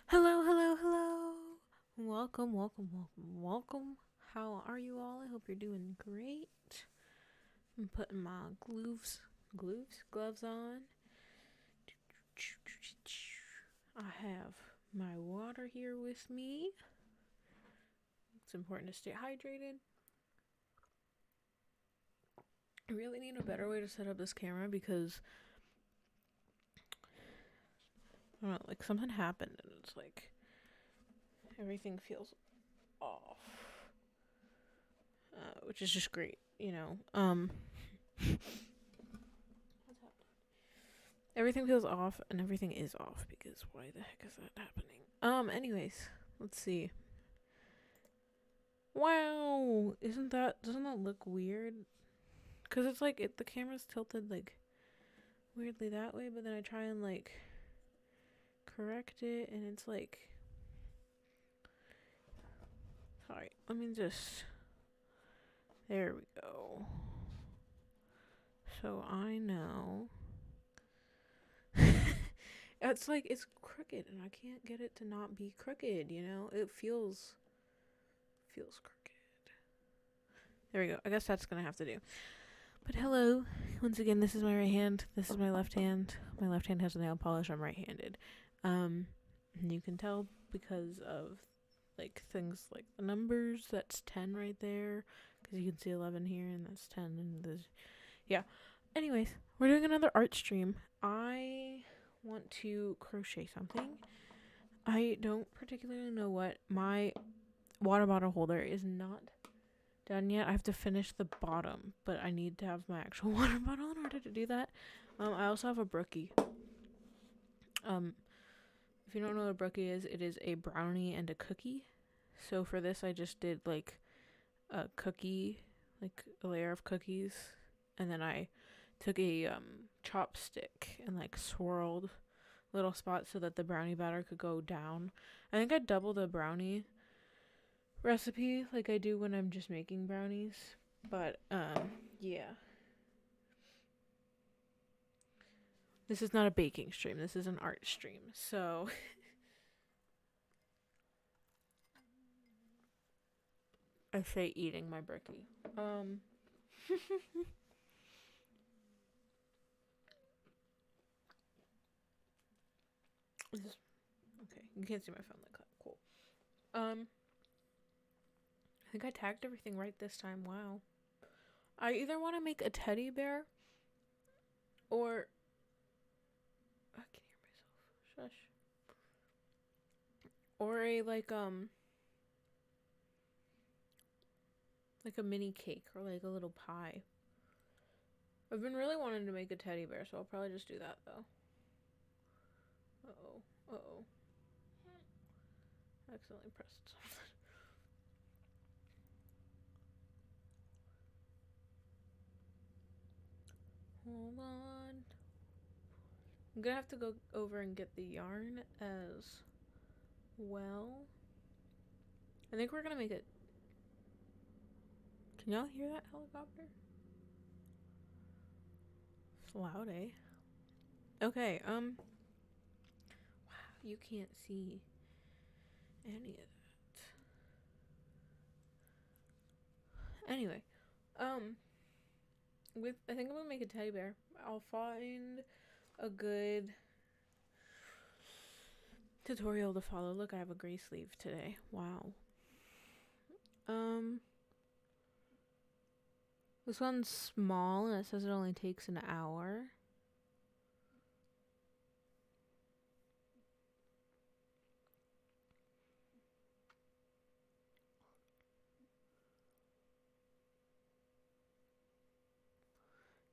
Hello, hello, hello. Welcome, welcome, welcome, welcome. How are you all? I hope you're doing great. I'm putting my gloves on. I have my water here with me. It's important to stay hydrated. I really need a better way to set up this camera because I don't know, like something happened and it's like everything feels off, which is just great, you know. What's happening? Everything feels off and everything is off because why the heck is that happening? Anyways, let's see. Wow, doesn't that look weird? Cuz it's like the camera's tilted like weirdly that way, but then I try and like correct it and it's like sorry, let me just there we go. So I know it's like it's crooked and I can't get it to not be crooked, you know? It feels crooked. There we go. I guess that's going to have to do. But hello, once again, this is my right hand, this is my left hand. My left hand has nail polish, I'm right-handed. And you can tell because of, like, things like the numbers, that's 10 right there, because you can see 11 here, and that's 10, and this, yeah. Anyways, we're doing another art stream. I want to crochet something. I don't particularly know what. My water bottle holder is not done yet. I have to finish the bottom, but I need to have my actual water bottle in order to do that. I also have a brookie. If you don't know what a brookie is, it is a brownie and a cookie. So for this, I just did like a cookie, like a layer of cookies, and then I took a chopstick and like swirled little spots so that the brownie batter could go down. I think I doubled the brownie recipe like I do when I'm just making brownies. But yeah. This is not a baking stream. This is an art stream. So I say eating my brookie. This is, okay. You can't see my phone like that. Cool. I think I tagged everything right this time. Wow. I either want to make a teddy bear or I can hear myself. Shush. Or a like a mini cake or like a little pie. I've been really wanting to make a teddy bear, so I'll probably just do that though. Uh-oh. Uh-oh. I accidentally pressed something. Hold on. I'm gonna have to go over and get the yarn as well. I think we're gonna make it. Can y'all hear that helicopter? It's loud, eh? Okay, wow, you can't see any of that. Anyway, I think I'm gonna make a teddy bear. I'll find a good tutorial to follow. Look, I have a gray sleeve today. Wow. This one's small and it says it only takes an hour.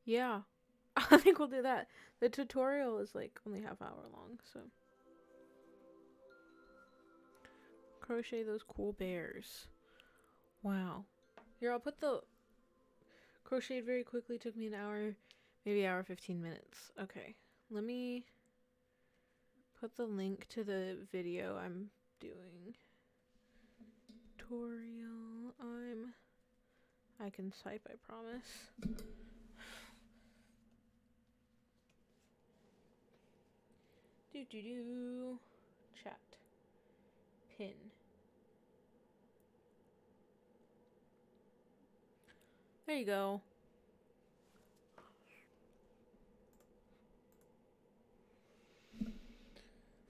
Yeah. I think we'll do that. The tutorial is like only half hour long, so crochet those cool bears. Wow. Here, I'll put the crocheted very quickly. Took me an hour, maybe hour 15 minutes. Okay. Let me put the link to the video I'm doing. Tutorial. I can type, I promise. Do. Chat. pin. There you go.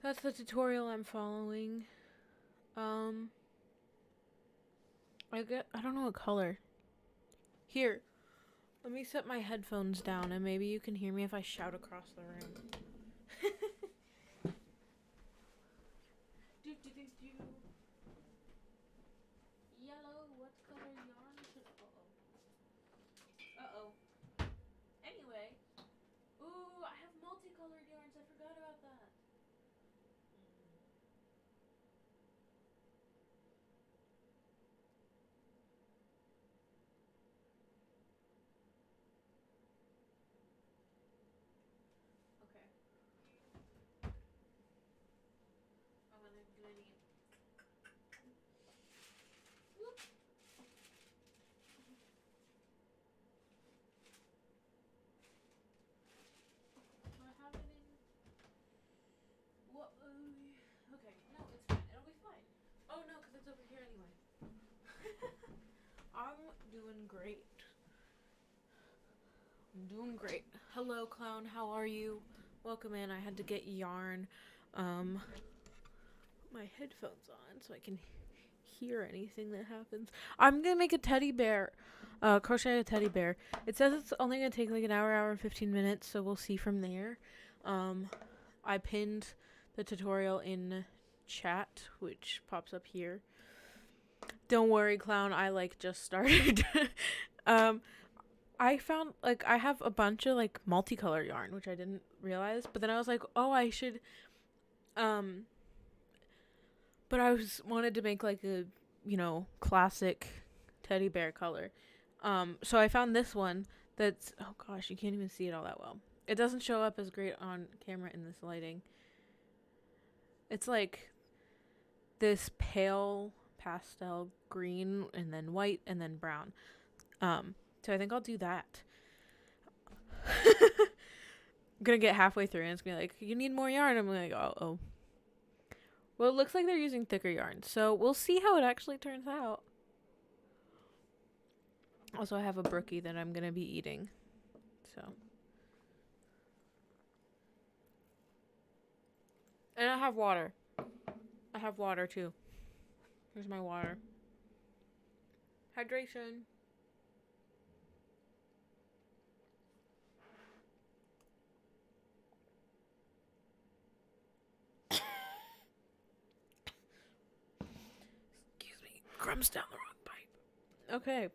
That's the tutorial I'm following. I don't know what color. Here, let me set my headphones down and maybe you can hear me if I shout across the room. Yellow, what color yarn should... Uh-oh. Anyway. Ooh, I have multicolored yarns. I forgot about that. Okay. I'm gonna need... Whoop. Do I have it in... What? Okay, no, it's fine. It'll be fine. Oh, no, because it's over here anyway. I'm doing great. I'm doing great. Hello, clown. How are you? Welcome in. I had to get yarn. My headphones on so I can hear anything that happens. I'm gonna make a teddy bear. Crochet a teddy bear. It says it's only gonna take like an hour and 15 minutes, so we'll see from there. I pinned the tutorial in chat, which pops up here. Don't worry, clown. I just started. I found I have a bunch of multicolor yarn, which I didn't realize. But then I was like, oh, I should. But I wanted to make a classic teddy bear color. So I found this one that's, oh gosh, you can't even see it all that well. It doesn't show up as great on camera in this lighting. It's this pale pastel green and then white and then brown. So I think I'll do that. I'm gonna get halfway through and it's gonna be like, you need more yarn. I'm like, oh. Well, it looks like they're using thicker yarn, so we'll see how it actually turns out. Also, I have a brookie that I'm gonna be eating, so. And I have water. I have water too. Here's my water. Hydration. Excuse me. Crumbs down the wrong pipe. Okay.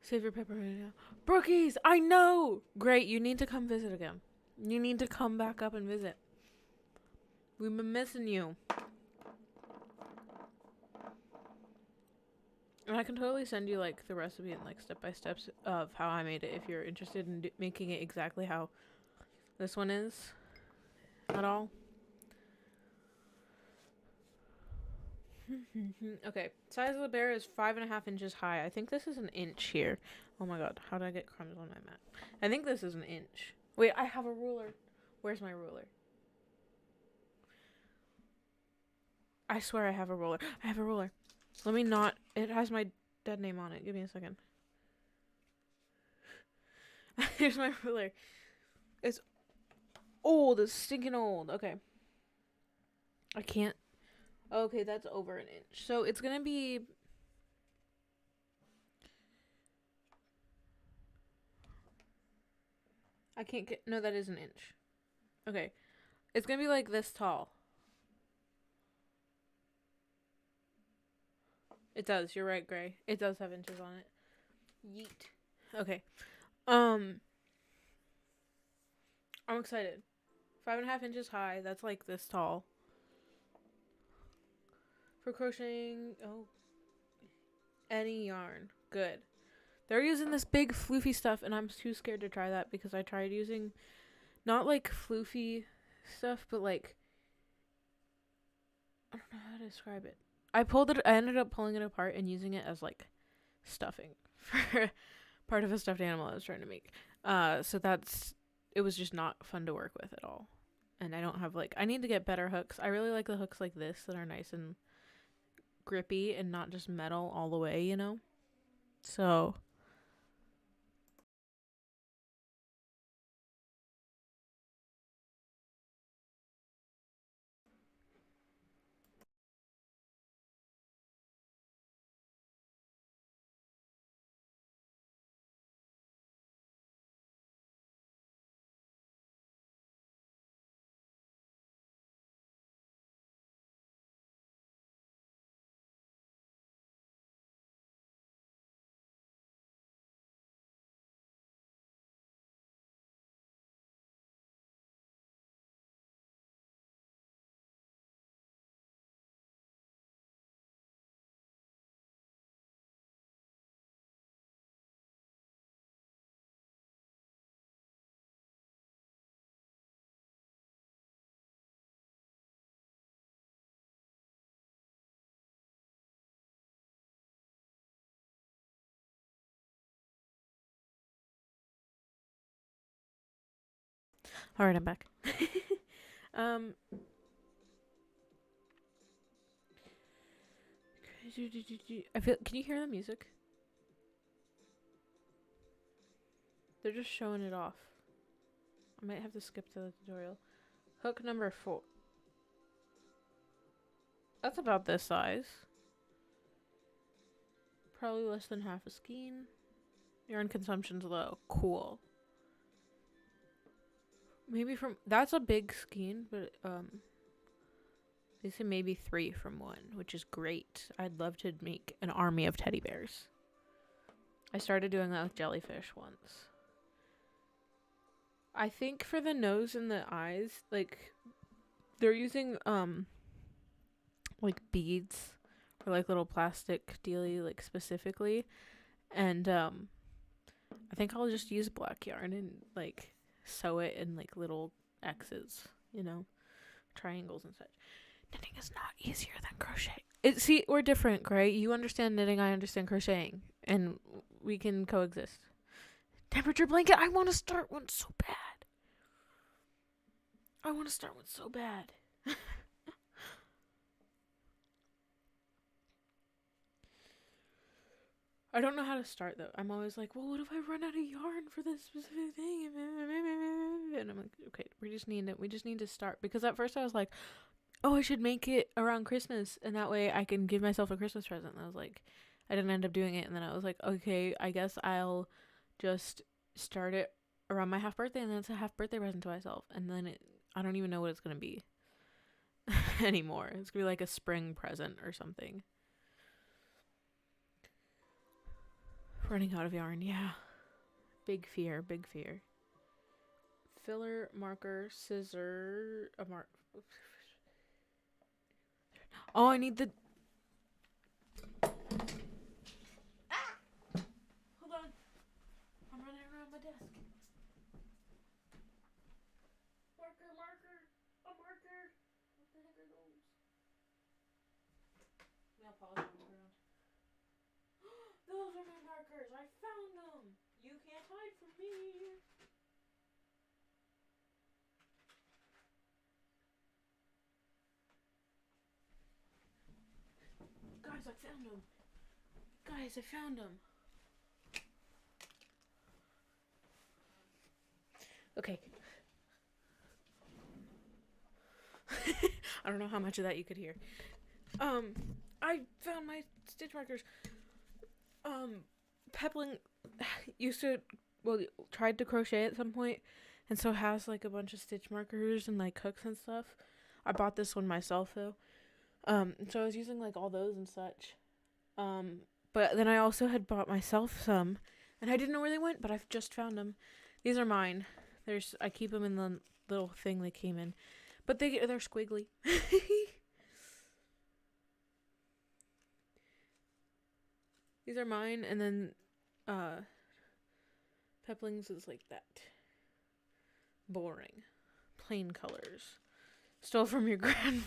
Save your pepperoni now. Brookies, I know! Great, you need to come visit again. You need to come back up and visit. We've been missing you. And I can totally send you the recipe and step-by-steps of how I made it if you're interested in making it exactly how this one is at all. Okay, size of the bear is 5.5 inches high. I think this is an inch here. Oh my god, how did I get crumbs on my mat? I think this is an inch. Wait, I have a ruler. Where's my ruler? I swear I have a ruler. I have a ruler. Let me not. It has my dead name on it. Give me a second. Here's my ruler. It's old. It's stinking old. Okay. I can't. Okay, that's over an inch. So it's going to be... I can't get... No, that is an inch. Okay. It's going to be this tall. It does. You're right, Gray. It does have inches on it. Yeet. Okay. I'm excited. 5.5 inches high. That's this tall. For crocheting, any yarn. Good. They're using this big floofy stuff, and I'm too scared to try that because I tried using not floofy stuff, but I don't know how to describe it. I ended up pulling it apart and using it as stuffing for part of a stuffed animal I was trying to make. So it was just not fun to work with at all. and I don't have like, I need to get better hooks. I really like the hooks like this that are nice and grippy and not just metal all the way, you know? So all right, I'm back. um I feel, can you hear the music? They're just showing it off. I might have to skip to the tutorial. Hook number 4. That's about this size. Probably less than half a skein. Yarn consumption's low. Cool. Maybe from, that's a big skein, but they say maybe 3 from 1, which is great. I'd love to make an army of teddy bears. I started doing that with jellyfish once. I think for the nose and the eyes, like, they're using like beads or like little plastic dealy, like, specifically, and I think I'll just use black yarn and like sew it in like little X's, you know, triangles and such. Knitting is not easier than crochet. See, we're different, right? You understand knitting, I understand crocheting, and we can coexist. Temperature blanket, I want to start one so bad. I don't know how to start though. I'm always like, well, what if I run out of yarn for this specific thing? And I'm like, okay, we just need to start. Because at first I was like, oh, I should make it around Christmas, and that way I can give myself a Christmas present. And I was like, I didn't end up doing it, and then I was like, okay, I guess I'll just start it around my half birthday, and then it's a half birthday present to myself. And then I don't even know what it's gonna be anymore. It's gonna be like a spring present or something. Running out of yarn, yeah. Big fear. Filler, marker, scissor, oh, I need the... Ah! Hold on. I'm running around my desk. Marker. A marker. What the heck are those? Nail polish on the ground. Those are my markers. I found them. You can't hide from me. Guys, I found them. Okay. I don't know how much of that you could hear. I found my stitch markers. Peppling tried to crochet at some point, and so has like a bunch of stitch markers and like hooks and stuff. I bought this one myself though. So I was using like all those and such. But then I also had bought myself some, and I didn't know where they went, but I've just found them. These are mine. I keep them in the little thing they came in, but they're squiggly. These are mine, and then Peppling's is like that. Boring. Plain colors. Stole from your grandma.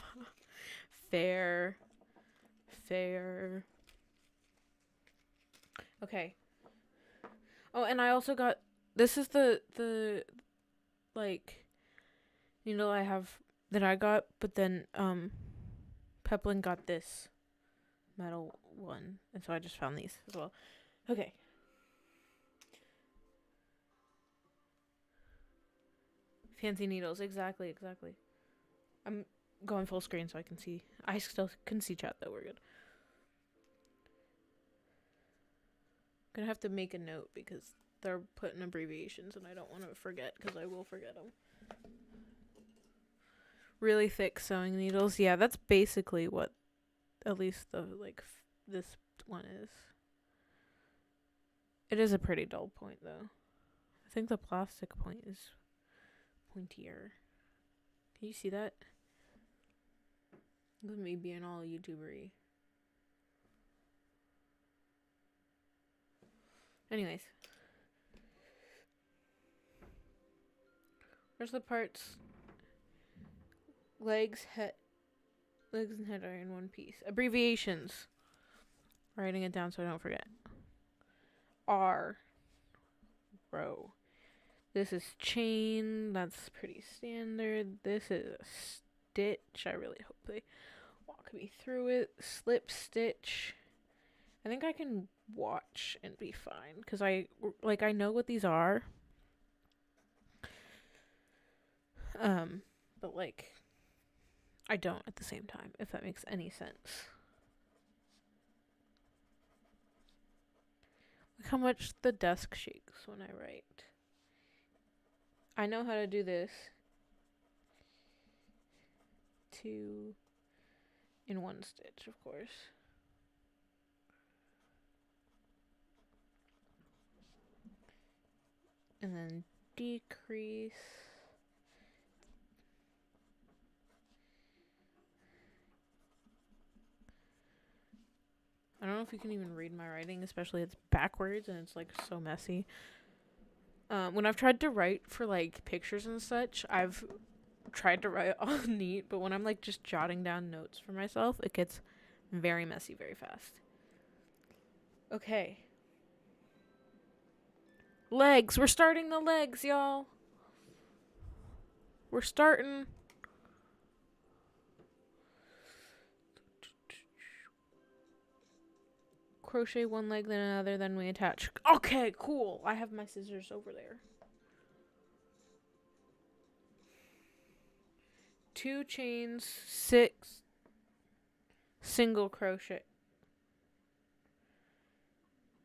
Fair. Okay. Oh, and I also got, this is the like, needle I have that I got, but then Peplin got this metal one, and so I just found these as well. Okay. Fancy needles, exactly. I'm going full screen so I can see. I still can see chat though. We're good. I'm gonna have to make a note because they're putting abbreviations, and I don't want to forget because I will forget them. Really thick sewing needles. Yeah, that's basically what, at least the this one is. It is a pretty dull point though. I think the plastic point is pointier. Can you see that? Look at me being all YouTubery. Anyways. Where's the parts? Legs and head are in one piece. Abbreviations. Writing it down so I don't forget. R. Row. This is chain. That's pretty standard. This is a stitch. I really hope they walk me through it. Slip stitch. I think I can watch and be fine because I know what these are. But I don't at the same time, if that makes any sense. Look how much the desk shakes when I write. I know how to do this. 2 in 1 stitch, of course. And then decrease. I don't know if you can even read my writing, especially it's backwards and it's so messy. When I've tried to write for pictures and such, I've tried to write all neat, but when I'm just jotting down notes for myself, it gets very messy very fast. Okay. Legs. We're starting the legs, y'all. We're starting. Crochet one leg, then another, then we attach. Okay, cool. I have my scissors over there. 2 chains, 6 single crochet.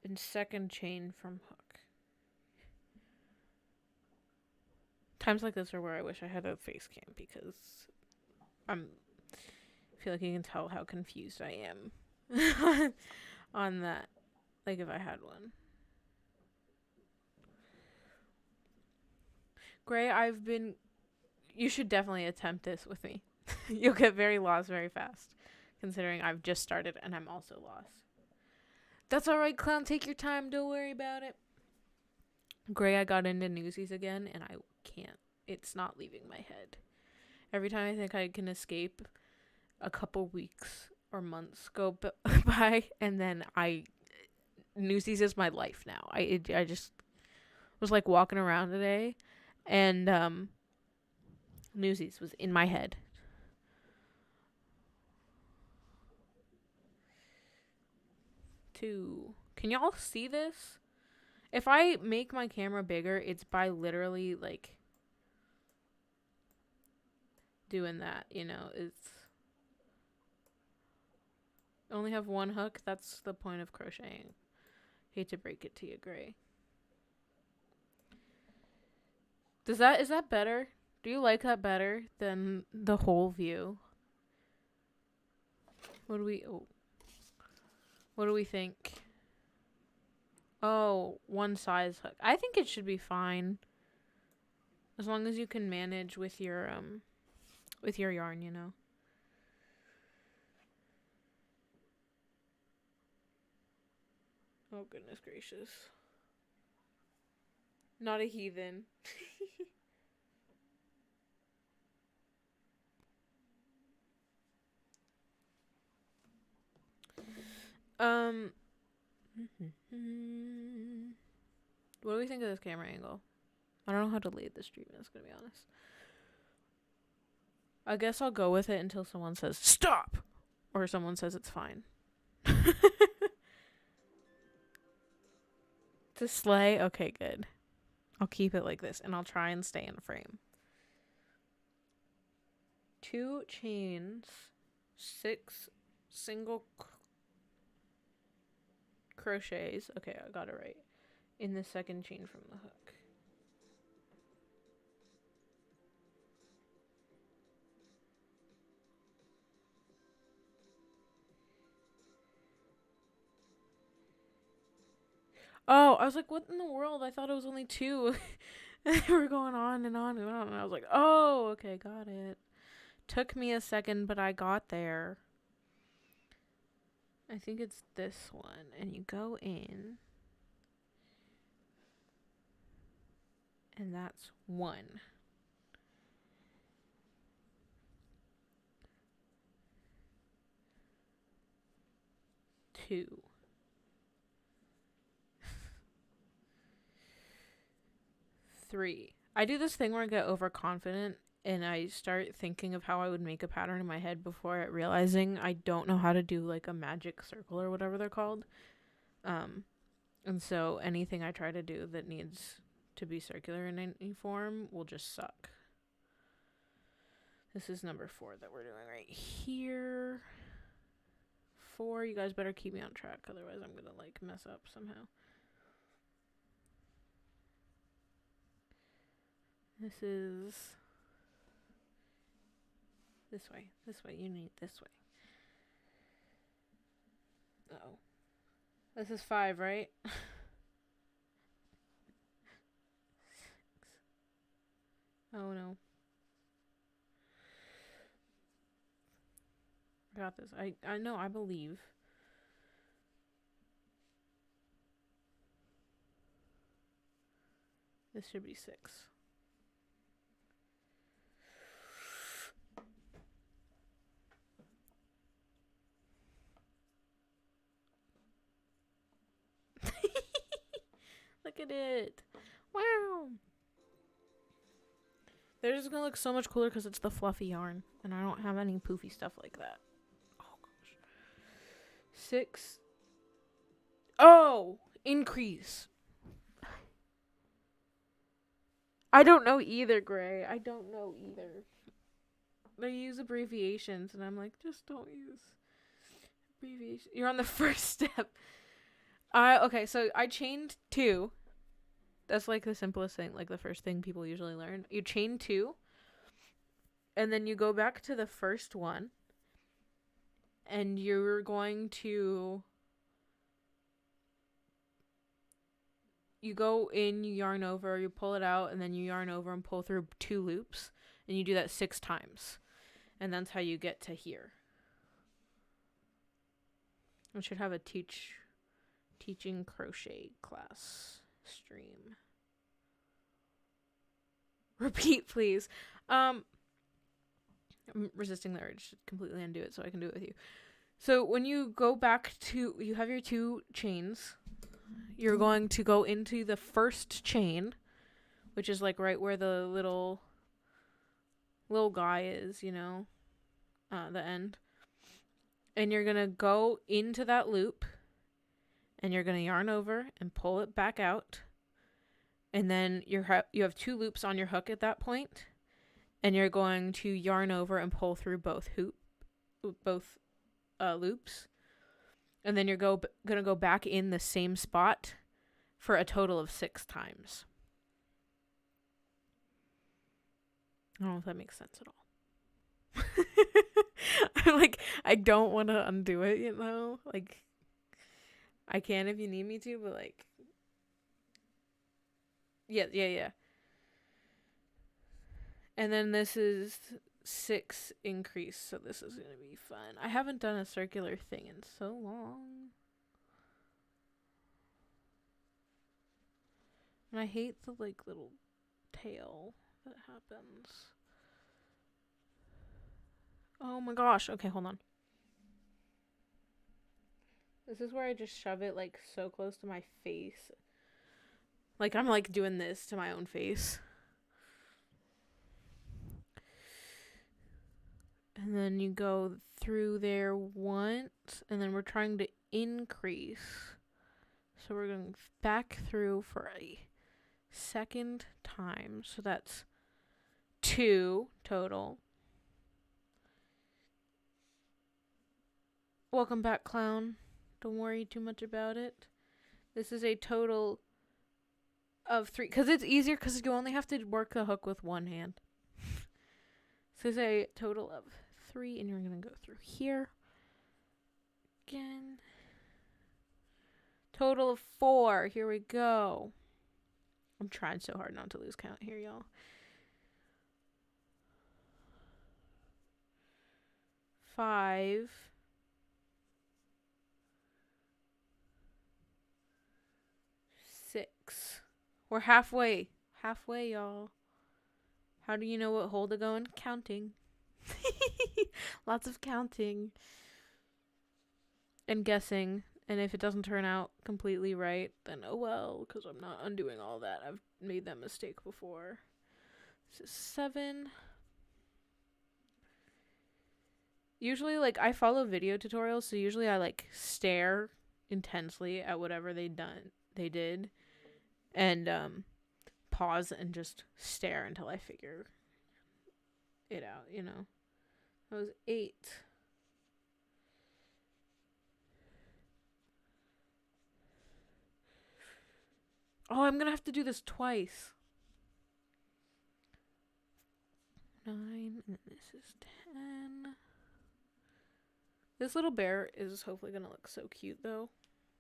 And second chain from hook. Times like this are where I wish I had a face cam because I feel like you can tell how confused I am on that. If I had one. Gray, you should definitely attempt this with me. You'll get very lost very fast, considering I've just started and I'm also lost. That's alright, clown. Take your time. Don't worry about it. Gray, I got into Newsies again, and I can't. It's not leaving my head. Every time I think I can escape, a couple weeks or months go by, and then Newsies is my life now. I just was walking around today, and Newsies was in my head. Can y'all see this? If I make my camera bigger, it's by literally doing that, it's only have 1 hook. That's the point of crocheting. Hate to break it to you, Gray. Is that better? Do you like that better than the whole view? What do we think? Oh, 1 size hook. I think it should be fine. As long as you can manage with your yarn, Oh, goodness gracious. Not a heathen. What do we think of this camera angle? I don't know how to lead the stream, that's gonna be honest. I guess I'll go with it until someone says stop or someone says it's fine. To slay? Okay, good. I'll keep it like this and I'll try and stay in frame. 2 chains, 6 single crochets. Okay, I got it right. In the second chain from the hook. Oh, I was like, what in the world? I thought it was only 2. And they were going on and on and on. And I was like, oh, okay, got it. Took me a second, but I got there. I think it's this one. And you go in. And that's 1. 2. 3. I do this thing where I get overconfident and I start thinking of how I would make a pattern in my head before realizing I don't know how to do like a magic circle or whatever they're called. And so anything I try to do that needs to be circular in any form will just suck. This is number 4 that we're doing right here. 4, you guys better keep me on track, otherwise I'm gonna like mess up somehow. This is this way, you need this way. Uh-oh. This is 5, right? 6. Oh no. I got this. I know, I believe. This should be 6. Look at it. Wow. They're just gonna look so much cooler because it's the fluffy yarn. And I don't have any poofy stuff like that. Oh, gosh. 6. Oh! Increase. I don't know either, Gray. I don't know either. They use abbreviations, and I'm like, just don't use abbreviations. You're on the first step. Okay, so I chained 2. That's like the simplest thing, like the first thing people usually learn. You chain 2, and then you go back to the first one, and you're going to, you go in, you yarn over, you pull it out, and then you yarn over and pull through 2 loops, and you do that 6 times, and that's how you get to here. I should have a teaching crochet class stream. Repeat, please. I'm resisting the urge to completely undo it so I can do it with you. So when you go back to, you have your 2 chains. You're going to go into the first chain, which is like right where the little guy is, you know, the end. And you're going to go into that loop, and you're going to yarn over and pull it back out. And then you have 2 loops on your hook at that point, and you're going to yarn over and pull through both loops. And then you're going to go back in the same spot for a total of 6 times. I don't know if that makes sense at all. I'm like, I don't want to undo it, you know? Like, I can if you need me to, but like, yeah. And then this is 6 increase, so this is going to be fun. I haven't done a circular thing in so long. And I hate the like little tail that happens. Oh my gosh. Okay, hold on. This is where I just shove it like so close to my face. Like I'm like doing this to my own face. And then you go through there once, and then we're trying to increase. So we're going back through for a second time. So that's 2 total. Welcome back, clown. Don't worry too much about it. This is a total of 3, because it's easier because you only have to work the hook with one hand. So it's a total of 3, and you're going to go through here again. Total of 4. Here we go. I'm trying so hard not to lose count here, y'all. 5. 6. We're halfway. Halfway, y'all. How do you know what hole to go in? Counting. Lots of counting. And guessing. And if it doesn't turn out completely right, then oh well, because I'm not undoing all that. I've made that mistake before. This is 7. Usually, like, I follow video tutorials, so usually I, like, stare intensely at whatever they did. And, pause and just stare until I figure it out, you know. That was 8. Oh, I'm gonna have to do this twice. 9, and then this is 10. This little bear is hopefully gonna look so cute, though.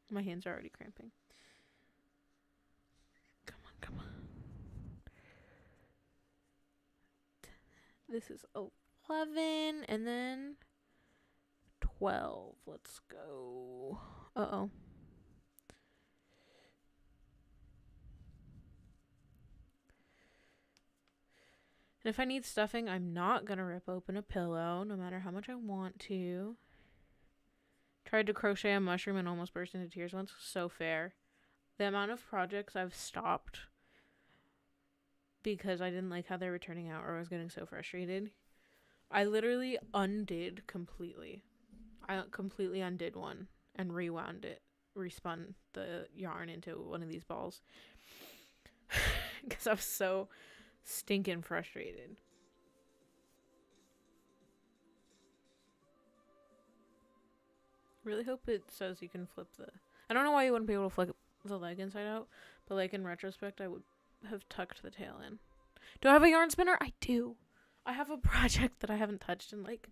My hands are already cramping. Come on, come on. This is 11, and then 12. Let's go. Uh-oh. And if I need stuffing, I'm not going to rip open a pillow, no matter how much I want to. Tried to crochet a mushroom and almost burst into tears once. So fair. The amount of projects I've stopped because I didn't like how they were turning out, or I was getting so frustrated. I literally undid completely. I completely undid one and rewound it. Respun the yarn into one of these balls. Because I was so stinking frustrated. Really hope it says you can flip the... I don't know why you wouldn't be able to flip the leg inside out, but like in retrospect, I would have tucked the tail in. Do I have a yarn spinner? I do. I have a project that I haven't touched in like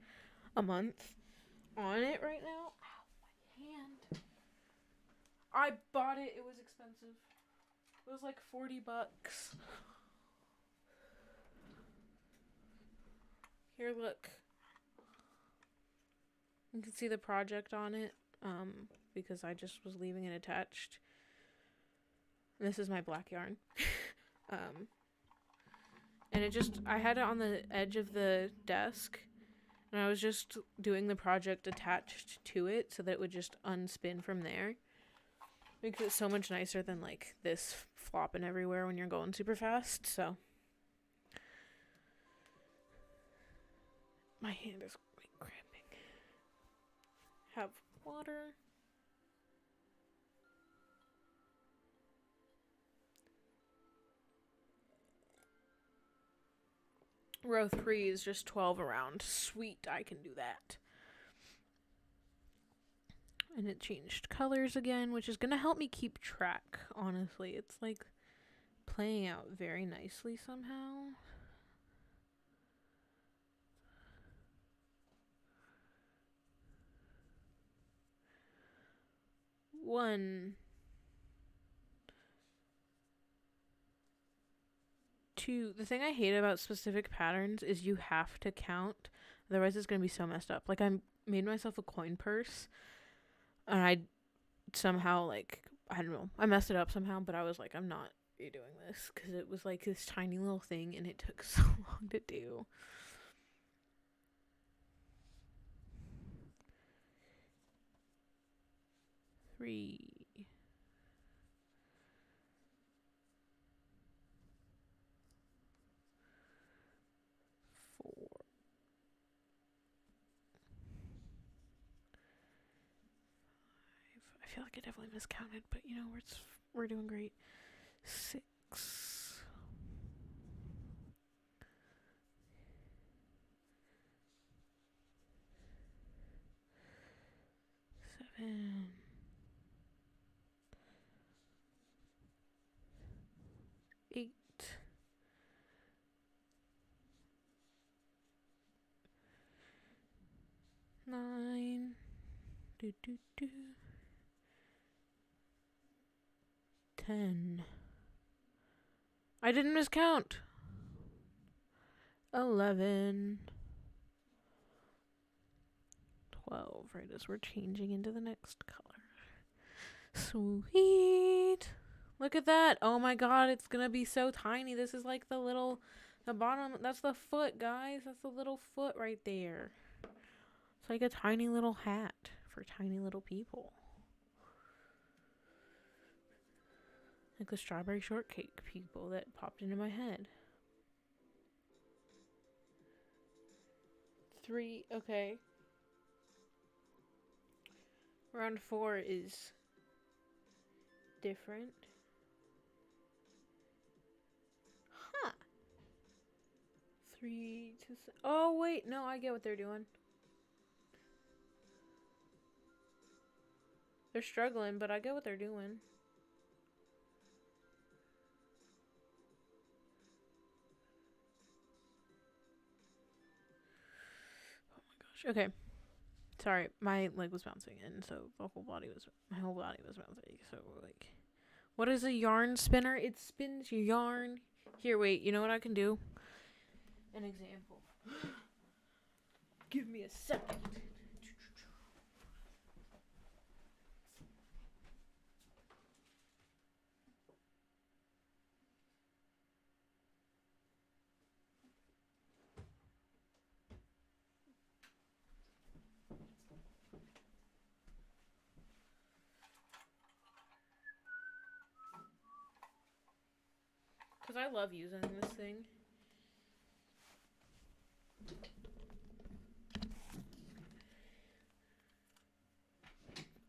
a month on it right now. Ow, my hand. I bought it. It was expensive. It was like $40. Here, look. You can see the project on it, because I just was leaving it attached. This is my black yarn. And it just, I had it on the edge of the desk, and I was just doing the project attached to it so that it would just unspin from there. Makes it so much nicer than like this flopping everywhere when you're going super fast, so. My hand is cramping. Have water. Row 3 is just 12 around. Sweet, I can do that. And it changed colors again, which is going to help me keep track, honestly. It's like playing out very nicely somehow. One, 2. The thing I hate about specific patterns is you have to count, otherwise it's going to be so messed up. Like, I made myself a coin purse, and I somehow, like, I don't know, I messed it up somehow, but I was like, I'm not redoing this, because it was like this tiny little thing, and it took so long to do. Three. 4. feel like I definitely miscounted, but you know, we're doing great. 6. 7. 8. 9. 10. I didn't miscount. 11. 12. Right as we're changing into the next color. Sweet. Look at that. Oh my god, it's gonna be so tiny. This is like the bottom. That's the foot, guys. That's the little foot right there. It's like a tiny little hat for tiny little people. Like the strawberry shortcake people that popped into my head. 3, okay. Round 4 is different. Huh. 3 to... Oh, wait. No, I get what they're doing. They're struggling, but I get what they're doing. Oh my gosh. Okay. Sorry, my leg was bouncing, and so my whole body was bouncing. So, like, what is a yarn spinner? It spins your yarn. Here, wait. You know what I can do? An example. Give me a second. Because I love using this thing.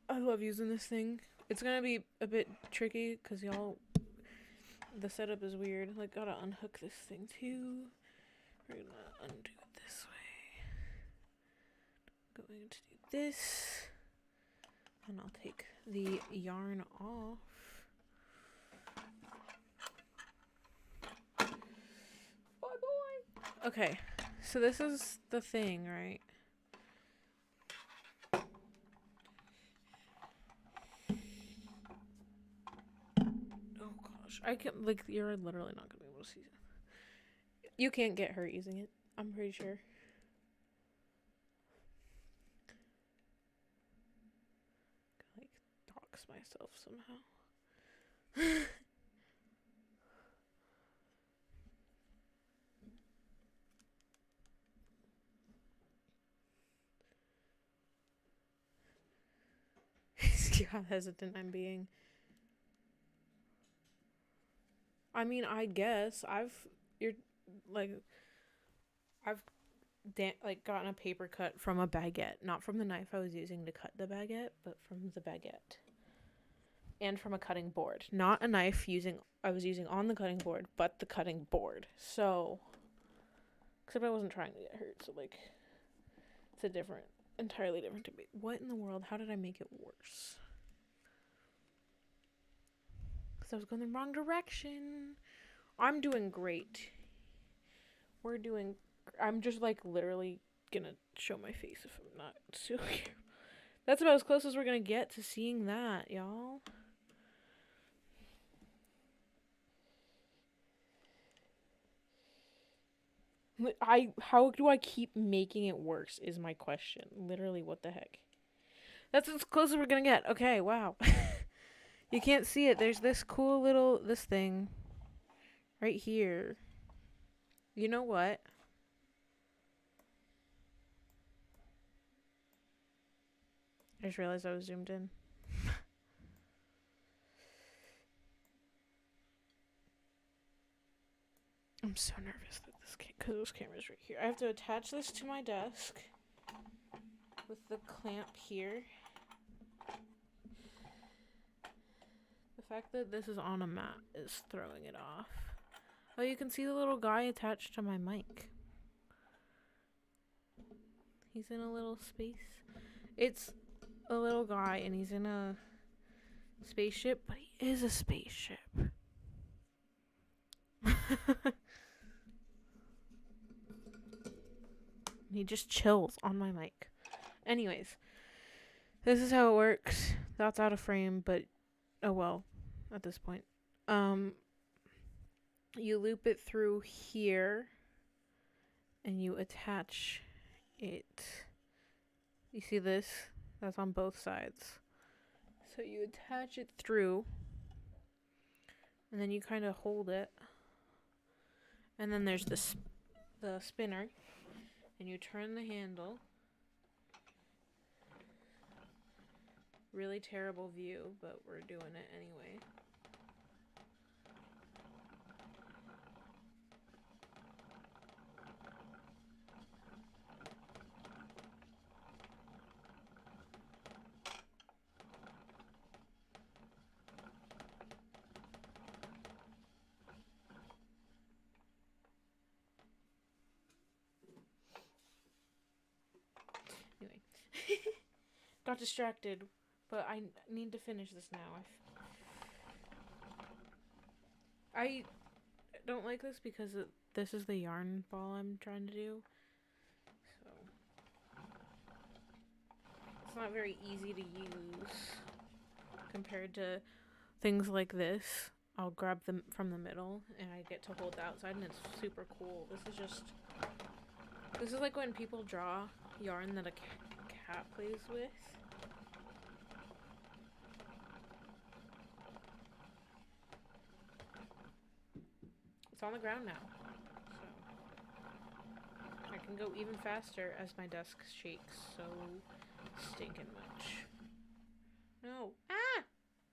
I love using this thing. It's going to be a bit tricky because the setup is weird. Like, gotta unhook this thing too. We're going to undo it this way. Going to do this. And I'll take the yarn off. Bye bye. Okay, so this is the thing, right? Oh gosh, I can you're literally not gonna be able to see it. You can't get hurt using it, I'm pretty sure. Like dox myself somehow. See how hesitant I'm being. I mean, I guess I've gotten a paper cut from a baguette, not from the knife I was using to cut the baguette, but from the baguette. And from a cutting board, not a knife I was using on the cutting board, but the cutting board. So, except I wasn't trying to get hurt, so like, it's entirely different debate. What in the world? How did I make it worse? Because I was going the wrong direction. I'm doing great. I'm just like literally gonna show my face if I'm not so here. That's about as close as we're gonna get to seeing that, y'all. How do I keep making it worse is my question. Literally, what the heck? That's as close as we're gonna get. Okay, wow. You can't see it. There's this cool this thing right here. You know what? I just realized I was zoomed in. I'm so nervous that this camera's right here. I have to attach this to my desk with the clamp here. fact that this is on a mat is throwing it off. Oh, you can see the little guy attached to my mic. He's in a little space. It's a little guy and he's in a spaceship, but he is a spaceship. He just chills on my mic. Anyways, this is how it works. That's out of frame, but oh well, at this point. You loop it through here and you attach it. You see this? That's on both sides. So you attach it through and then you kind of hold it. And then there's the spinner. And you turn the handle. Really terrible view, but we're doing it anyway. Anyway. Got distracted, but I need to finish this now. I don't like this because this is the yarn ball I'm trying to do. So it's not very easy to use compared to things like this. I'll grab them from the middle and I get to hold the outside and it's super cool. This is like when people draw yarn that a cat plays with. It's on the ground now, so I can go even faster as my desk shakes so stinking much. No. Ah!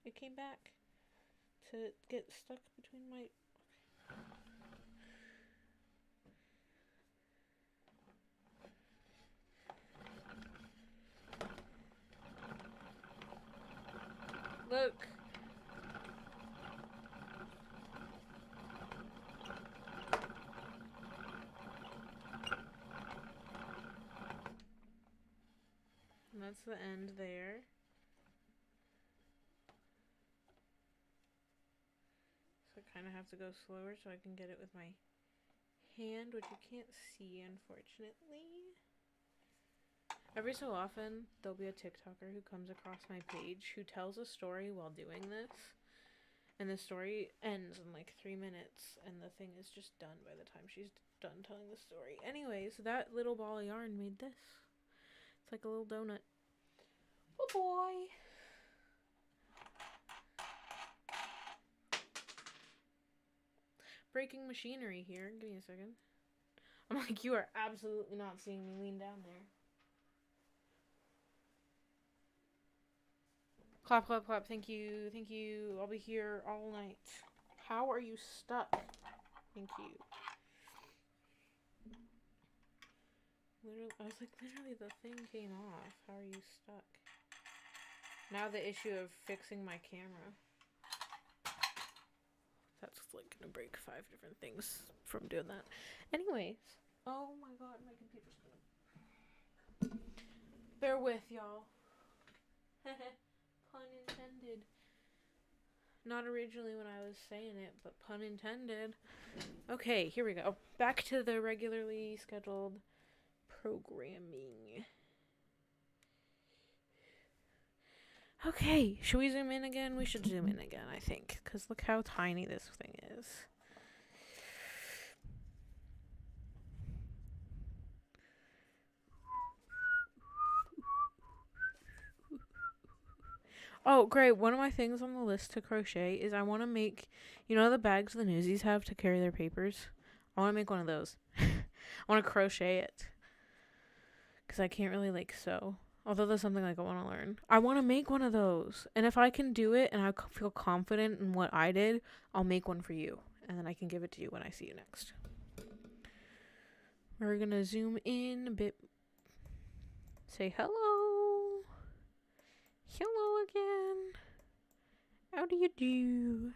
It came back to get stuck between my... Look. And that's the end there. So I kind of have to go slower so I can get it with my hand, which you can't see, unfortunately. Every so often, there'll be a TikToker who comes across my page who tells a story while doing this. And the story ends in like 3 minutes, and the thing is just done by the time she's done telling the story. Anyways, that little ball of yarn made this. It's like a little donut. Oh boy! Breaking machinery here. Give me a second. I'm like, you are absolutely not seeing me lean down there. Clap, clap, clap. Thank you. Thank you. I'll be here all night. How are you stuck? Thank you. Literally, I was like, literally the thing came off. How are you stuck? Now the issue of fixing my camera. That's like gonna break 5 different things from doing that. Anyways. Oh my god, my computer's gonna... Bear with, y'all. Pun intended. Not originally when I was saying it, but pun intended. Okay, here we go. Back to the regularly scheduled programming. Okay, should we zoom in again? We should zoom in again, I think, because look how tiny this thing is. Oh, great. One of my things on the list to crochet is I want to make, you know the bags the newsies have to carry their papers? I want to make one of those. I want to crochet it. Because I can't really, like, sew. Although that's something, like, I want to learn. I want to make one of those. And if I can do it and I feel confident in what I did, I'll make one for you. And then I can give it to you when I see you next. We're going to zoom in a bit. Say hello. Hello again. How do you do?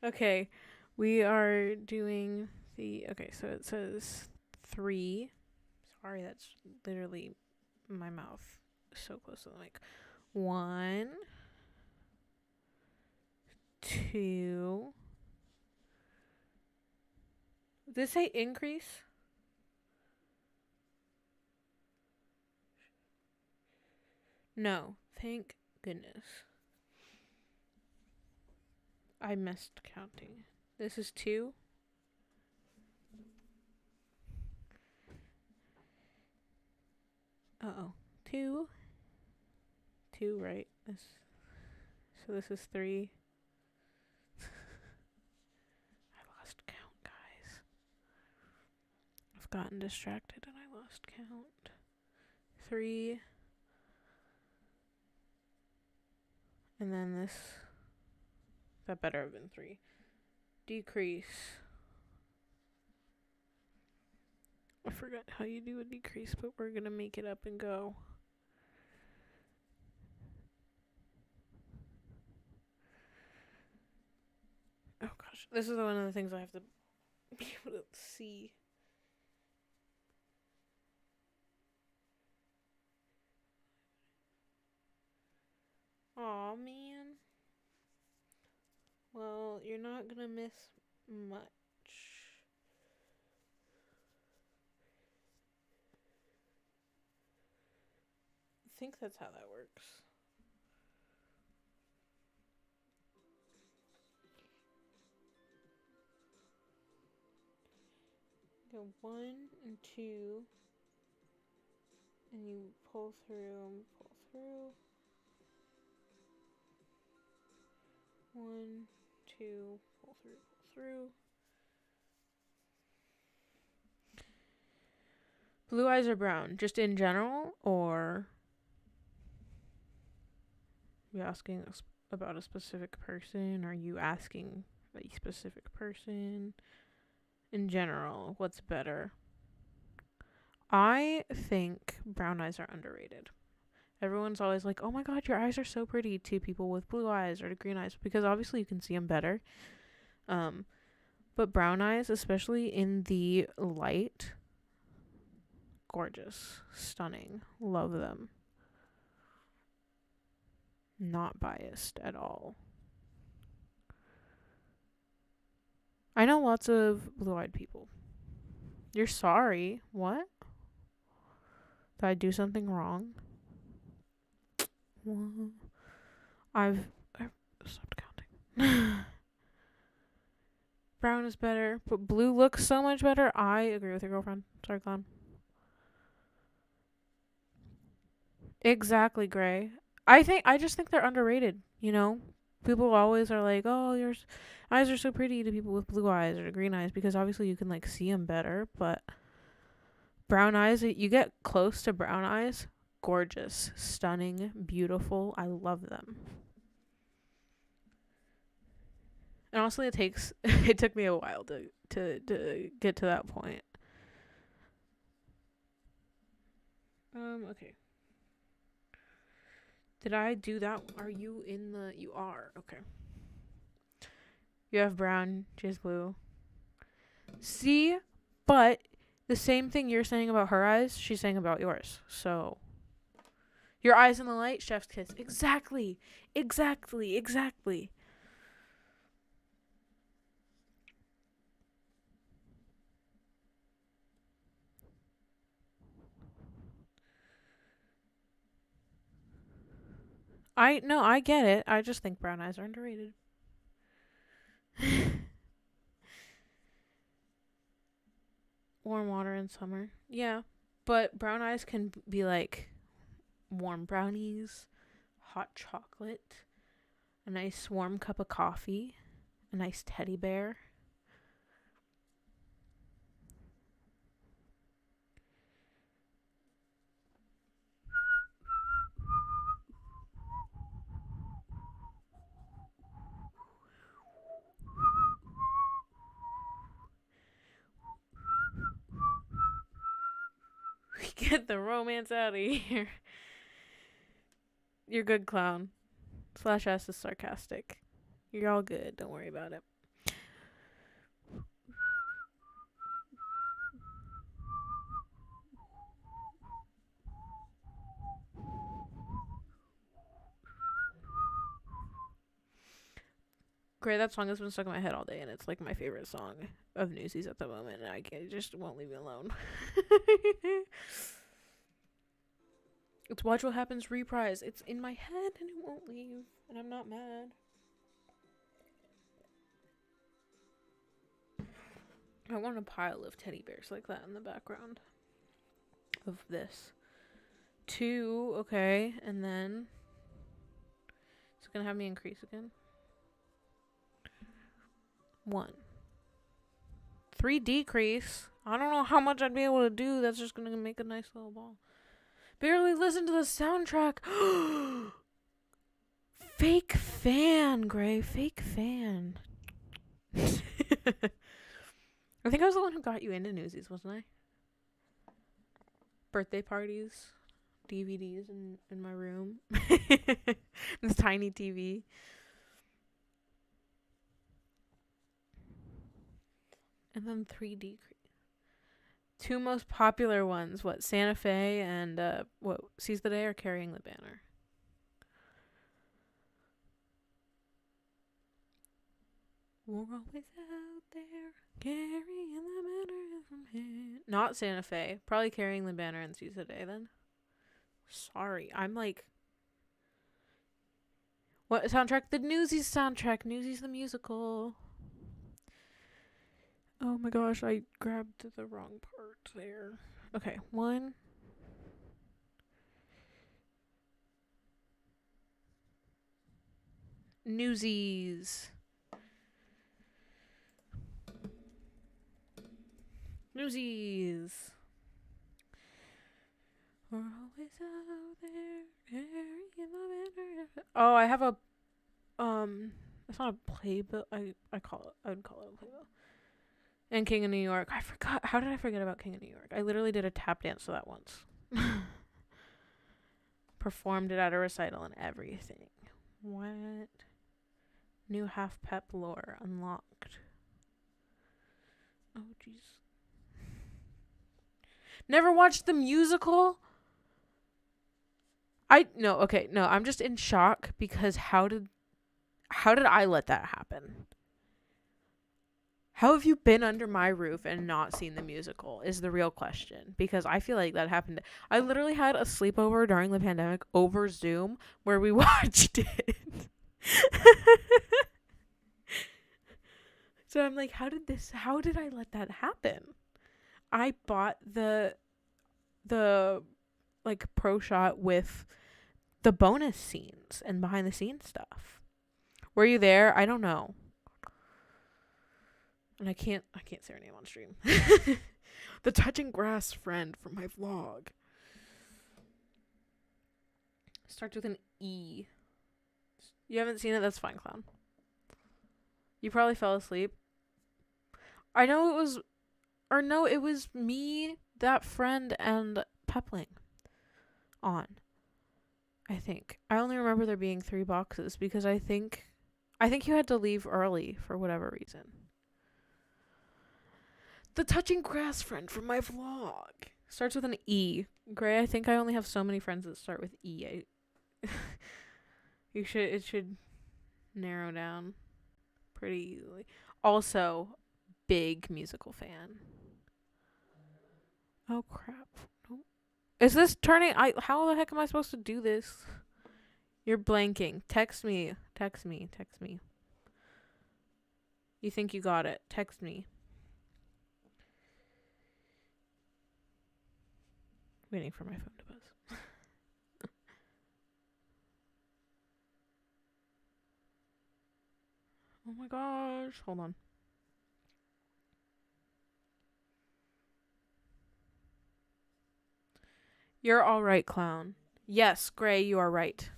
Okay, we are doing okay, so it says 3. Sorry, that's literally my mouth so close to the mic. 1, 2. Did it say increase? No, thank goodness. I missed counting. This is 2. Uh-oh. 2. 2, right? So this is 3. I lost count, guys. I've gotten distracted and I lost count. 3. And then this. That better have been 3. Decrease. I forgot how you do a decrease, but we're gonna make it up and go. Oh gosh, this is one of the things I have to be able to see. Aw, man. Well, you're not gonna miss much. I think that's how that works. Go 1 and 2, and you pull through, pull through. 1, 2, pull through, pull through. Blue eyes or brown, just in general, or are you asking about a specific person? Are you asking a specific person? In general, what's better? I think brown eyes are underrated. Everyone's always like, oh my god, your eyes are so pretty to people with blue eyes or green eyes, because obviously you can see them better. But brown eyes, especially in the light, gorgeous, stunning, love them. Not biased at all. I know lots of blue-eyed people. You're sorry. What? Did I do something wrong? Well, I've stopped counting. Brown is better, but blue looks so much better. I agree with your girlfriend. Sorry, clown. Exactly, Gray. I just think they're underrated, you know? People always are like, oh, your eyes are so pretty to people with blue eyes or green eyes, because obviously you can, like, see them better, but brown eyes, you get close to brown eyes, gorgeous, stunning, beautiful. I love them. And honestly, it took me a while to get to that point. Okay. Did I do that? Are you in the... You are. Okay. You have brown, she has blue. See? But the same thing you're saying about her eyes, she's saying about yours. So... Your eyes in the light, chef's kiss. Exactly. Exactly. Exactly. I get it. I just think brown eyes are underrated. Warm water in summer. Yeah. But brown eyes can be like warm brownies, hot chocolate, a nice warm cup of coffee, a nice teddy bear. Get the romance out of here. You're good, clown. /S is sarcastic. You're all good. Don't worry about it. Great, that song has been stuck in my head all day, and it's like my favorite song of Newsies at the moment, and it just won't leave me alone. It's Watch What Happens reprise. It's in my head, and it won't leave, and I'm not mad. I want a pile of teddy bears like that in the background of this. 2, okay, and then it's gonna have me increase again. 1. 3 decrease. I don't know how much I'd be able to do. That's just gonna make a nice little ball. Barely listen to the soundtrack. Fake fan, Gray. Fake fan. I think I was the one who got you into Newsies, wasn't I? Birthday parties, DVDs in my room. This tiny TV. And then 3 decrease. 2 most popular ones, what, Santa Fe and what, Seize the Day or Carrying the Banner? We're always out there, carrying the banner from here. Not Santa Fe. Probably Carrying the Banner and Seize the Day then. Sorry, I'm like... What soundtrack? The Newsies soundtrack. Newsies the musical. Oh my gosh, I grabbed the wrong part there. Okay, 1. Newsies. Newsies. We're always out there, carrying the banner. Oh, I have a, it's not a playbill. I would call it a playbill. And King of New York. I forgot. How did I forget about King of New York? I literally did a tap dance to that once. Performed it at a recital and everything. What? New half pep lore unlocked. Oh, jeez. Never watched the musical? No, I'm just in shock because how did I let that happen? How have you been under my roof and not seen the musical is the real question, because I feel like that happened. I literally had a sleepover during the pandemic over Zoom where we watched it. So I'm like, how did I let that happen? I bought the like pro shot with the bonus scenes and behind the scenes stuff. Were you there? I don't know. And I can't say her name on stream. The touching grass friend from my vlog. Starts with an E. You haven't seen it? That's fine, clown. You probably fell asleep. I know it was... Or no, it was me, that friend, and Pepling on. I think. I only remember there being 3 boxes because I think you had to leave early for whatever reason. The touching grass friend from my vlog. Starts with an E. Gray, I think I only have so many friends that start with E. It should narrow down pretty easily. Also, big musical fan. Oh crap. Nope. Is this turning? How the heck am I supposed to do this? You're blanking. Text me. You think you got it. Text me. Waiting for my phone to buzz. Oh my gosh. Hold on. You're all right, clown. Yes, Gray, you are right.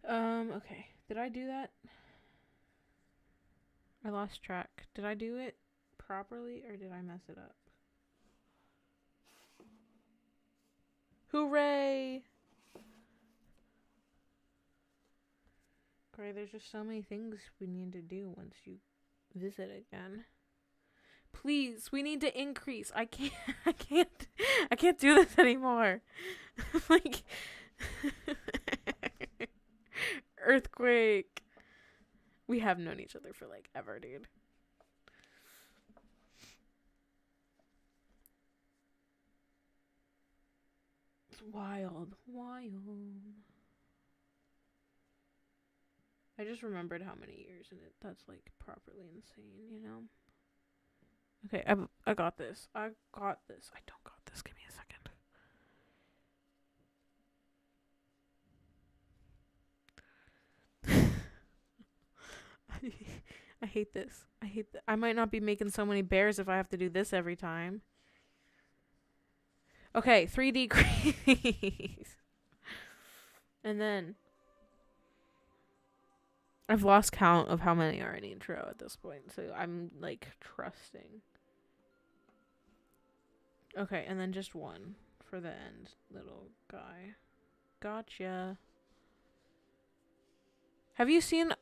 Okay. Did I do that? I lost track. Did I do it properly or did I mess it up? Hooray! Great, there's just so many things we need to do once you visit again. Please, we need to increase. I can't do this anymore. Like, earthquake. We have known each other for like ever, dude. It's wild. I just remembered how many years in it. That's like properly insane, you know? Okay, I got this. I don't got this. Give me a second. I hate this. I might not be making so many bears if I have to do this every time. Okay, 3 decrease. And then I've lost count of how many are in intro at this point, so I'm like trusting. Okay, and then just one for the end, little guy. Gotcha. Have you seen...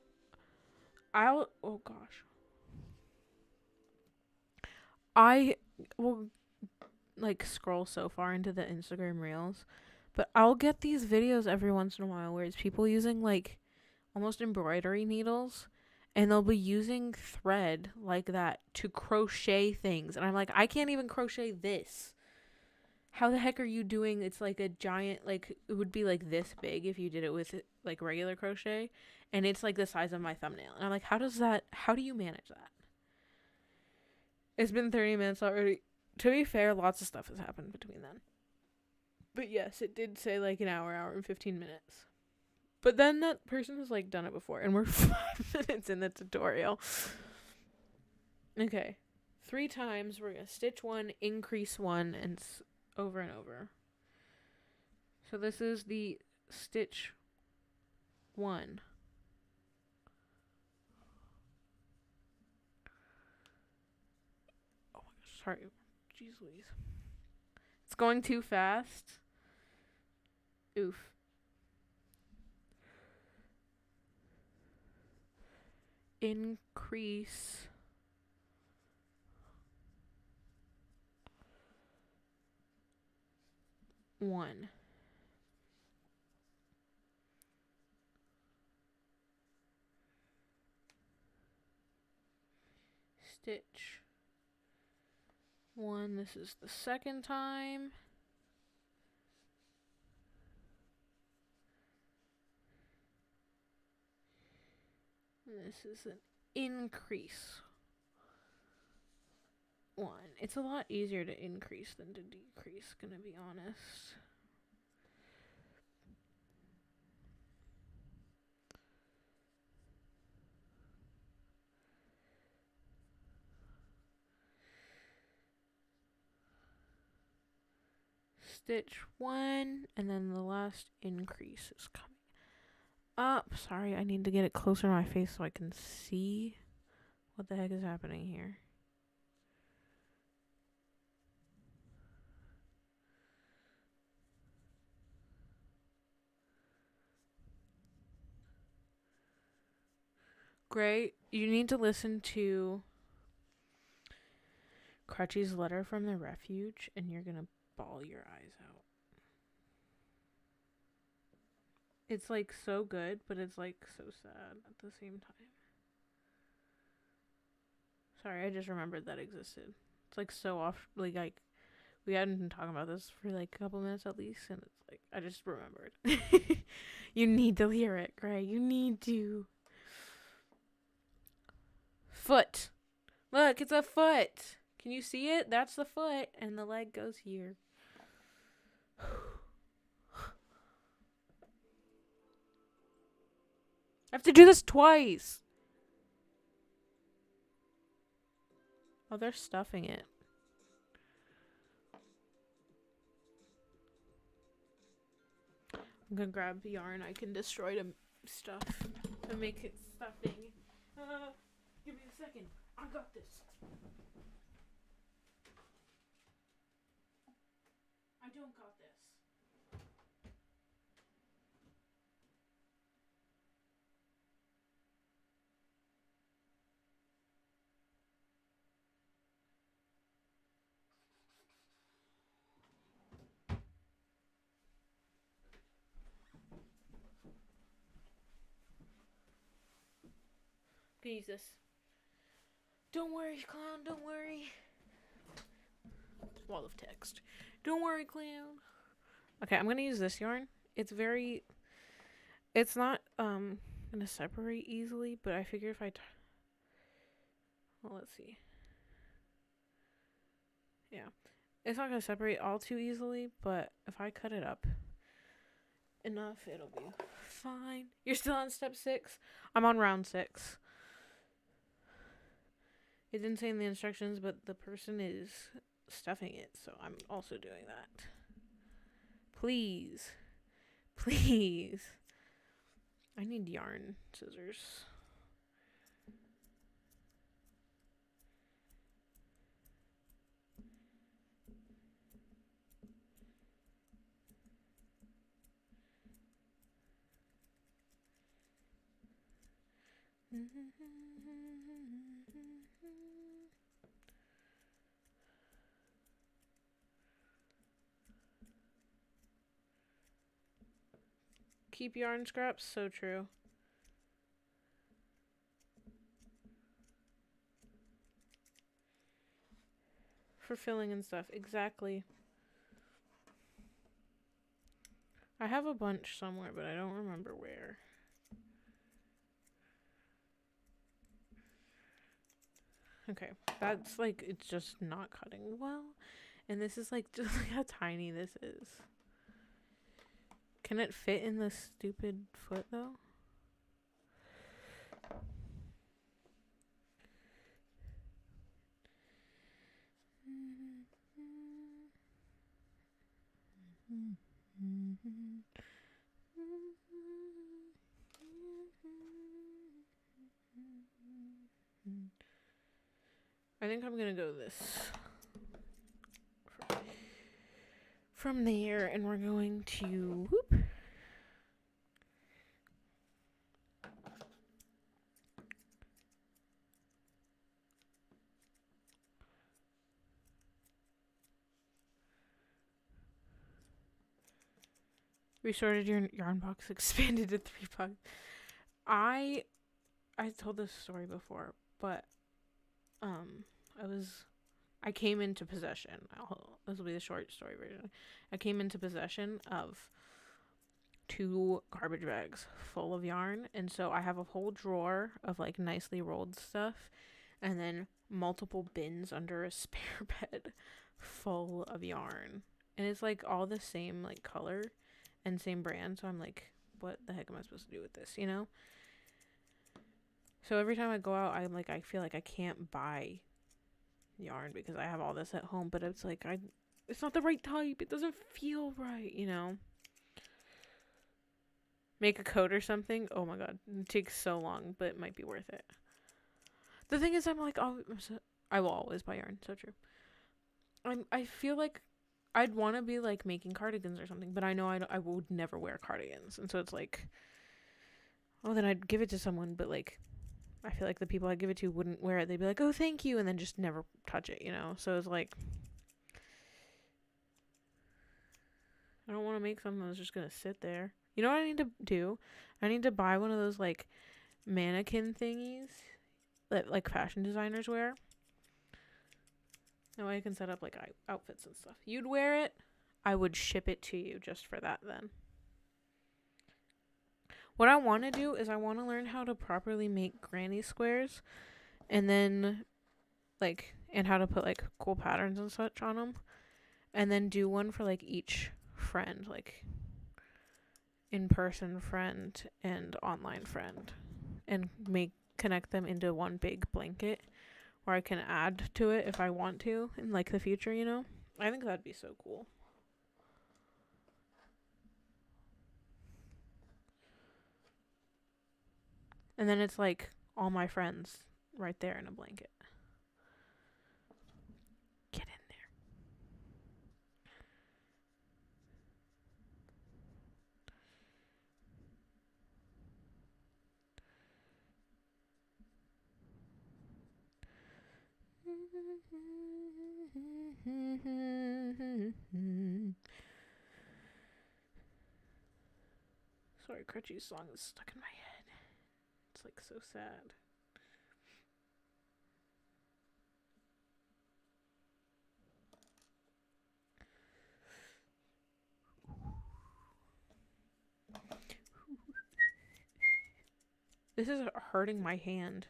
oh gosh. I will like scroll so far into the Instagram Reels, but I'll get these videos every once in a while where it's people using like almost embroidery needles, and they'll be using thread like that to crochet things, and I'm like, I can't even crochet this. How the heck are you doing? It's like a giant, like, it would be like this big if you did it with like regular crochet, and it's like the size of my thumbnail, and I'm like, how do you manage that? It's been 30 minutes already. To be fair, lots of stuff has happened between then. But yes, it did say like an hour and 15 minutes. But then that person has like done it before, and we're 5 minutes in the tutorial. Okay. 3 times we're going to stitch 1, increase 1, and over and over. So this is the stitch 1. Oh my gosh, sorry. Jeez Louise. It's going too fast. Oof. Increase 1. Stitch 1. This is the second time. This is an increase 1. It's a lot easier to increase than to decrease, gonna be honest. Stitch 1, and then the last increase is coming up. Sorry, I need to get it closer to my face so I can see what the heck is happening here. Great. You need to listen to Crutchy's Letter from the Refuge, and you're gonna bawl your eyes out. It's like so good, but it's like so sad at the same time. Sorry, I just remembered that existed. It's like so off, like we hadn't been talking about this for like a couple minutes at least, and it's like I just remembered. You need to hear it, Gray. You need to. Foot. Look, it's a foot. Can you see it? That's the foot, and the leg goes here. I have to do this twice. Oh, they're stuffing it. I'm gonna grab the yarn. I can destroy stuff and make it stuffing. Give me a second. I got this. I don't got this. Can use this. Don't worry, clown, don't worry. Wall of text. Don't worry, clown. Okay, I'm gonna use this yarn. It's not gonna separate easily, but I figure if well, let's see. Yeah. It's not gonna separate all too easily, but if I cut it up enough, it'll be fine. You're still on step 6? I'm on round 6. It didn't say in the instructions, but the person is stuffing it, so I'm also doing that. Please. Please. I need yarn scissors. Keep yarn scraps, so true. For filling and stuff, exactly. I have a bunch somewhere, but I don't remember where. Okay, that's like, it's just not cutting well. And this is like, just like how tiny this is. Can it fit in this stupid foot though? I think I'm gonna go this from there, and we're going to whoop. Resorted your yarn box, expanded to 3 bucks. I told this story before, but I came into possession. This will be the short story version. I came into possession of 2 garbage bags full of yarn, and so I have a whole drawer of like nicely rolled stuff, and then multiple bins under a spare bed full of yarn, and it's like all the same like color and same brand. So I'm like, what the heck am I supposed to do with this, you know? So every time I go out, I feel like I can't buy yarn because I have all this at home, but it's like it's not the right type. It doesn't feel right, you know? Make a coat or something. Oh my god, it takes so long, but it might be worth it. The thing is, I'm like, I will always buy yarn. So true. I feel like I'd want to be like making cardigans or something, but I know I would never wear cardigans, and so it's like, oh, then I'd give it to someone, but like, I feel like the people I'd give it to wouldn't wear it. They'd be like, oh, thank you, and then just never touch it, you know? So it's like, I don't want to make something that's just going to sit there. You know what I need to do? I need to buy one of those, like, mannequin thingies that, like, fashion designers wear. That way I can set up, like, outfits and stuff. You'd wear it, I would ship it to you just for that then. What I want to do is I want to learn how to properly make granny squares, and then, like, and how to put, like, cool patterns and such on them, and then do one for, like, each friend, like, in-person friend and online friend, and connect them into one big blanket where I can add to it if I want to in, like, the future, you know? I think that'd be so cool. And then it's like all my friends right there in a blanket. Get in there. Sorry, Crutchy's song is stuck in my head. It's like so sad. This is hurting my hand.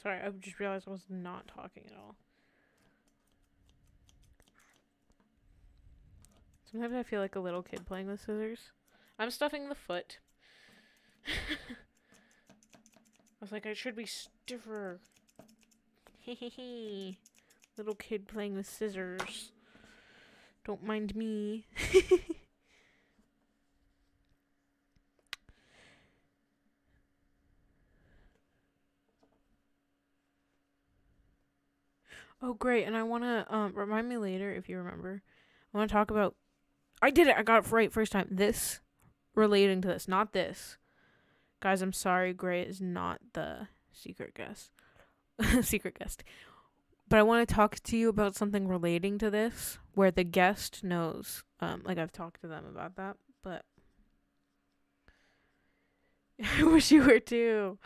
Sorry, I just realized I was not talking at all. Sometimes I feel like a little kid playing with scissors. I'm stuffing the foot. I was like, I should be stiffer. Hehehe. Little kid playing with scissors. Don't mind me. Oh, great. And I want to remind me later if you remember. I want to talk about. I did it. I got it right first time. This relating to this, not this. Guys, I'm sorry. Gray is not the secret guest. Secret guest. But I want to talk to you about something relating to this where the guest knows. Like I've talked to them about that, but I wish you were too.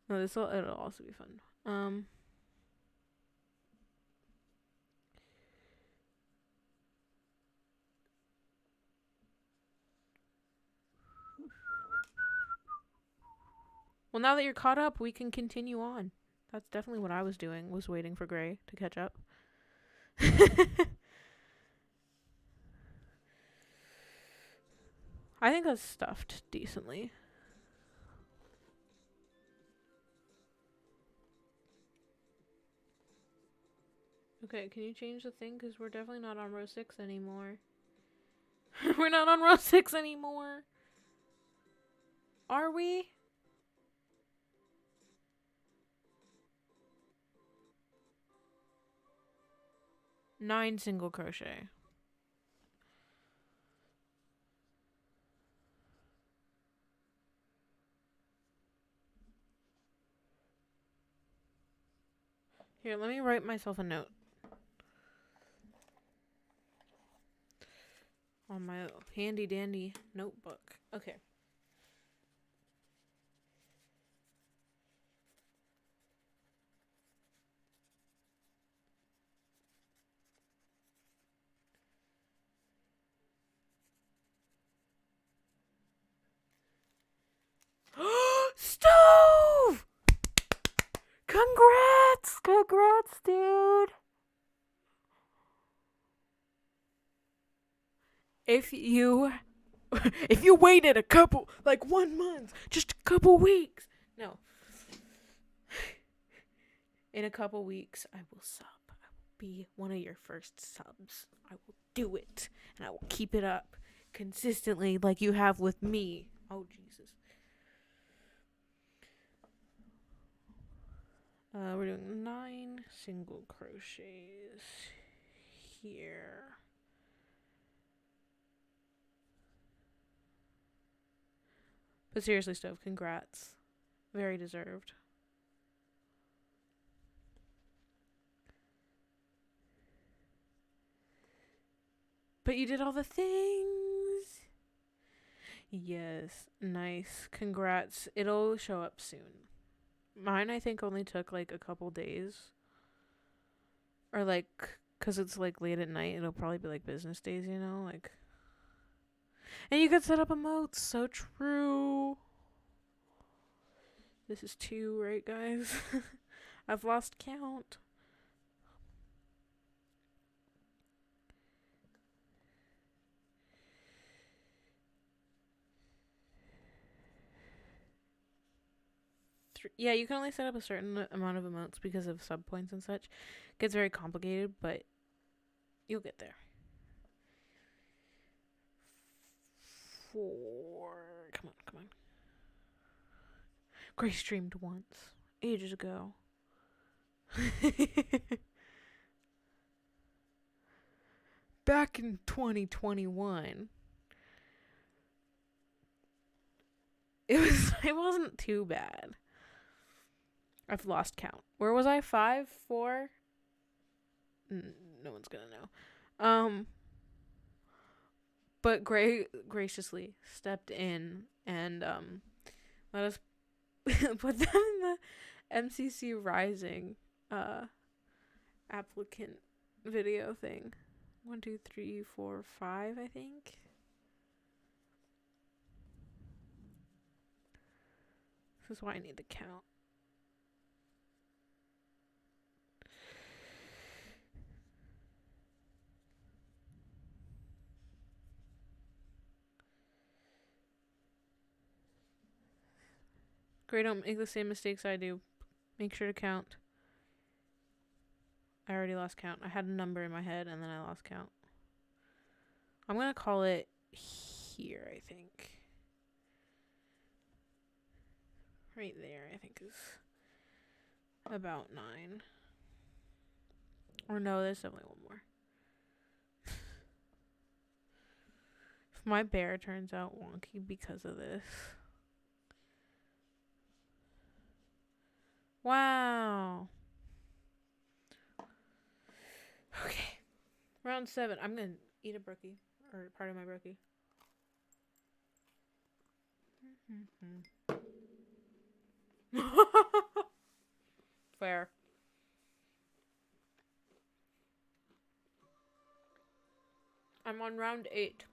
No, it'll also be fun. Well, now that you're caught up, we can continue on. That's definitely what I was doing, was waiting for Gray to catch up. I think that's stuffed decently. Okay, can you change the thing? Because we're definitely not on row 6 anymore. We're not on row 6 anymore. Are we? Nine single crochet. Here, let me write myself a note. On my handy dandy notebook. Okay. Stove! Congrats! Congrats, dude! If you waited 1 month, just a couple weeks. No. In a couple weeks, I will sub. I will be one of your first subs. I will do it. And I will keep it up consistently like you have with me. Oh, Jesus. We're doing 9 single crochets here. But seriously, Stove, congrats. Very deserved. But you did all the things. Yes, nice. Congrats. It'll show up soon. Mine, I think, only took a couple days. Or, Because it's like late at night. It'll probably be like business days, you know? Like, and you could set up emotes. So true. This is 2, right, guys? I've lost count. Yeah, you can only set up a certain amount of emotes because of sub points and such. It gets very complicated, but you'll get there. 4. Come on. Gray streamed once. Ages ago. Back in 2021. It wasn't too bad. I've lost count. Where was I? 5? 4? No one's gonna know. But Gray graciously stepped in and let us put them in the MCC Rising applicant video thing. 1, 2, 3, 4, 5, I think. This is why I need to count. Great, don't make the same mistakes I do. Make sure to count. I already lost count. I had a number in my head and then I lost count. I'm going to call it here, I think. Right there, I think is about 9. Or no, there's definitely one more. If my bear turns out wonky because of this. Wow. Okay. Round 7. I'm going to eat a brookie. Or part of my brookie. Fair. I'm on round 8.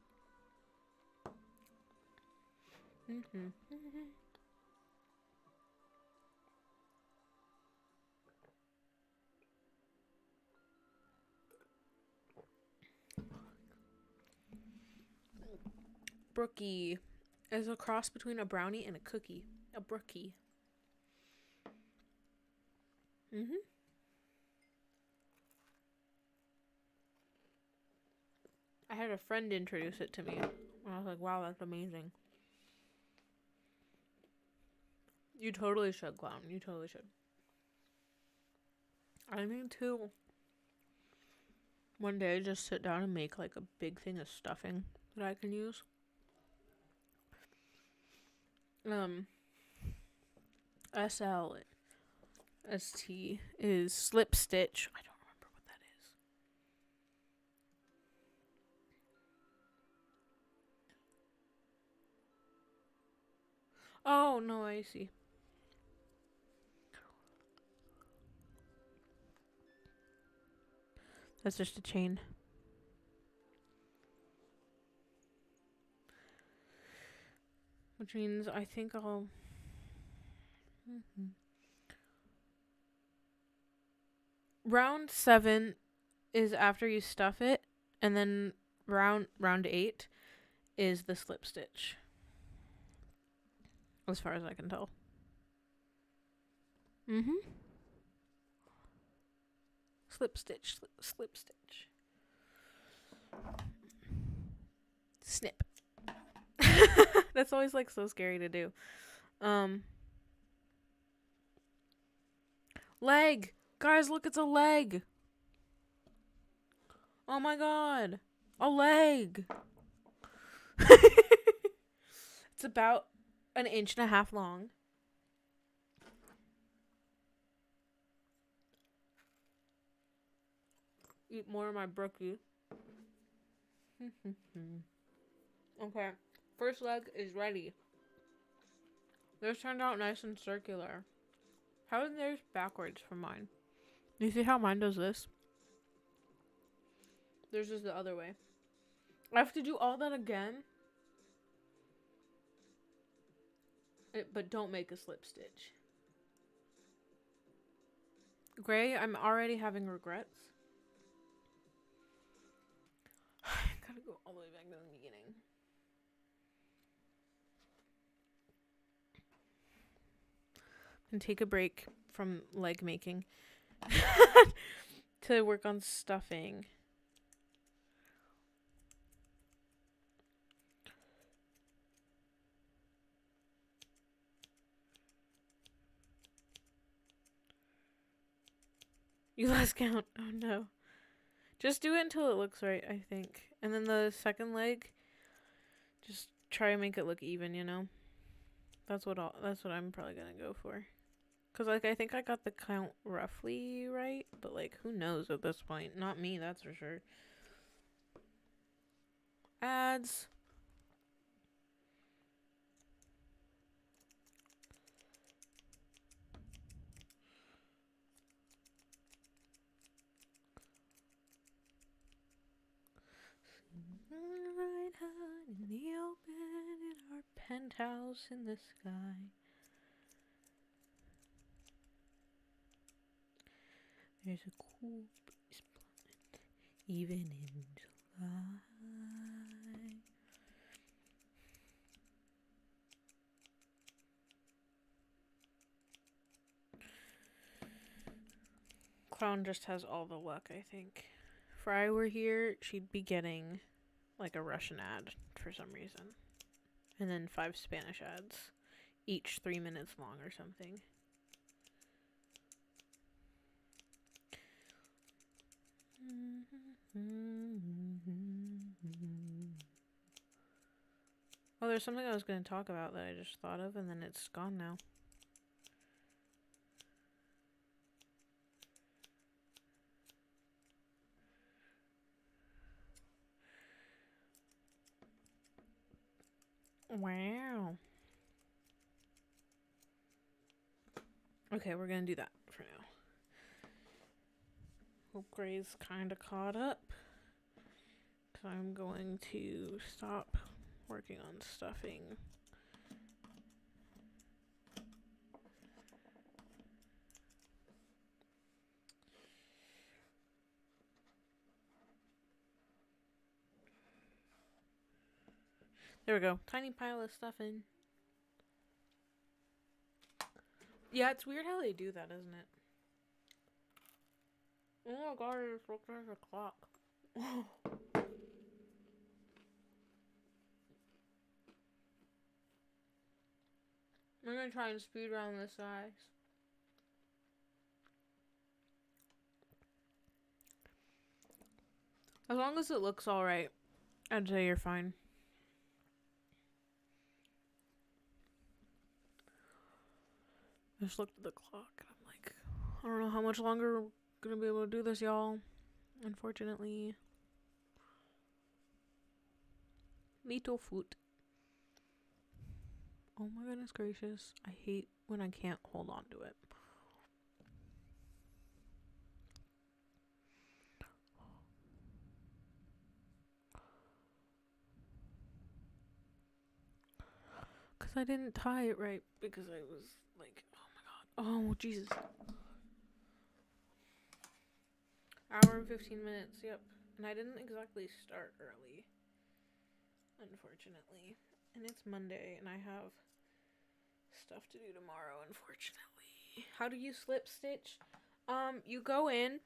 Brookie is a cross between a brownie and a cookie. A brookie. I had a friend introduce it to me. And I was like, wow, that's amazing. You totally should, Clown. You totally should. I need to one day just sit down and make like a big thing of stuffing that I can use. SLST is slip stitch. I don't remember what that is. Oh, no, I see. That's just a chain. Which means I think I'll... Round 7 is after you stuff it, and then round 8 is the slip stitch. As far as I can tell. Slip stitch, slip stitch. Snip. That's always like so scary to do. Leg. Guys, look, it's a leg. Oh my god. A leg. It's about 1.5 inches long. Eat more of my brookie. Okay. First leg is ready. Theirs turned out nice and circular. How is theirs backwards from mine? You see how mine does this? There's just the other way. I have to do all that again. But don't make a slip stitch. Gray, I'm already having regrets. I gotta go all the way back to the beginning. And take a break from leg making to work on stuffing. You lost count. Oh no. Just do it until it looks right, I think. And then the second leg, just try and make it look even, you know? That's what I'm probably gonna go for. Cause like I think I got the count roughly right, but like who knows at this point? Not me, that's for sure. Ads. Right out in the open in our penthouse in the sky. There's a cool breeze blowing, even in July. Clown just has all the luck, I think. If I were here, she'd be getting like a Russian ad for some reason. And then 5 Spanish ads, each 3 minutes long or something. Oh, there's something I was going to talk about that I just thought of, and then it's gone now. Wow. Okay, we're going to do that for now. Hope Gray's kind of caught up. Because I'm going to stop working on stuffing. There we go. Tiny pile of stuffing. Yeah, it's weird how they do that, isn't it? Oh my god, it just looks like a clock. I'm gonna try and speed around this size. As long as it looks alright, I'd say you're fine. I just looked at the clock and I'm like, I don't know how much longer we're gonna be able to do this, y'all. Unfortunately. Little foot. Oh my goodness gracious. I hate when I can't hold on to it. Because I didn't tie it right. Because I was like, oh my god. Oh, Jesus. Hour and 15 minutes, yep. And I didn't exactly start early. Unfortunately. And it's Monday, and I have stuff to do tomorrow, unfortunately. How do you slip stitch? You go in,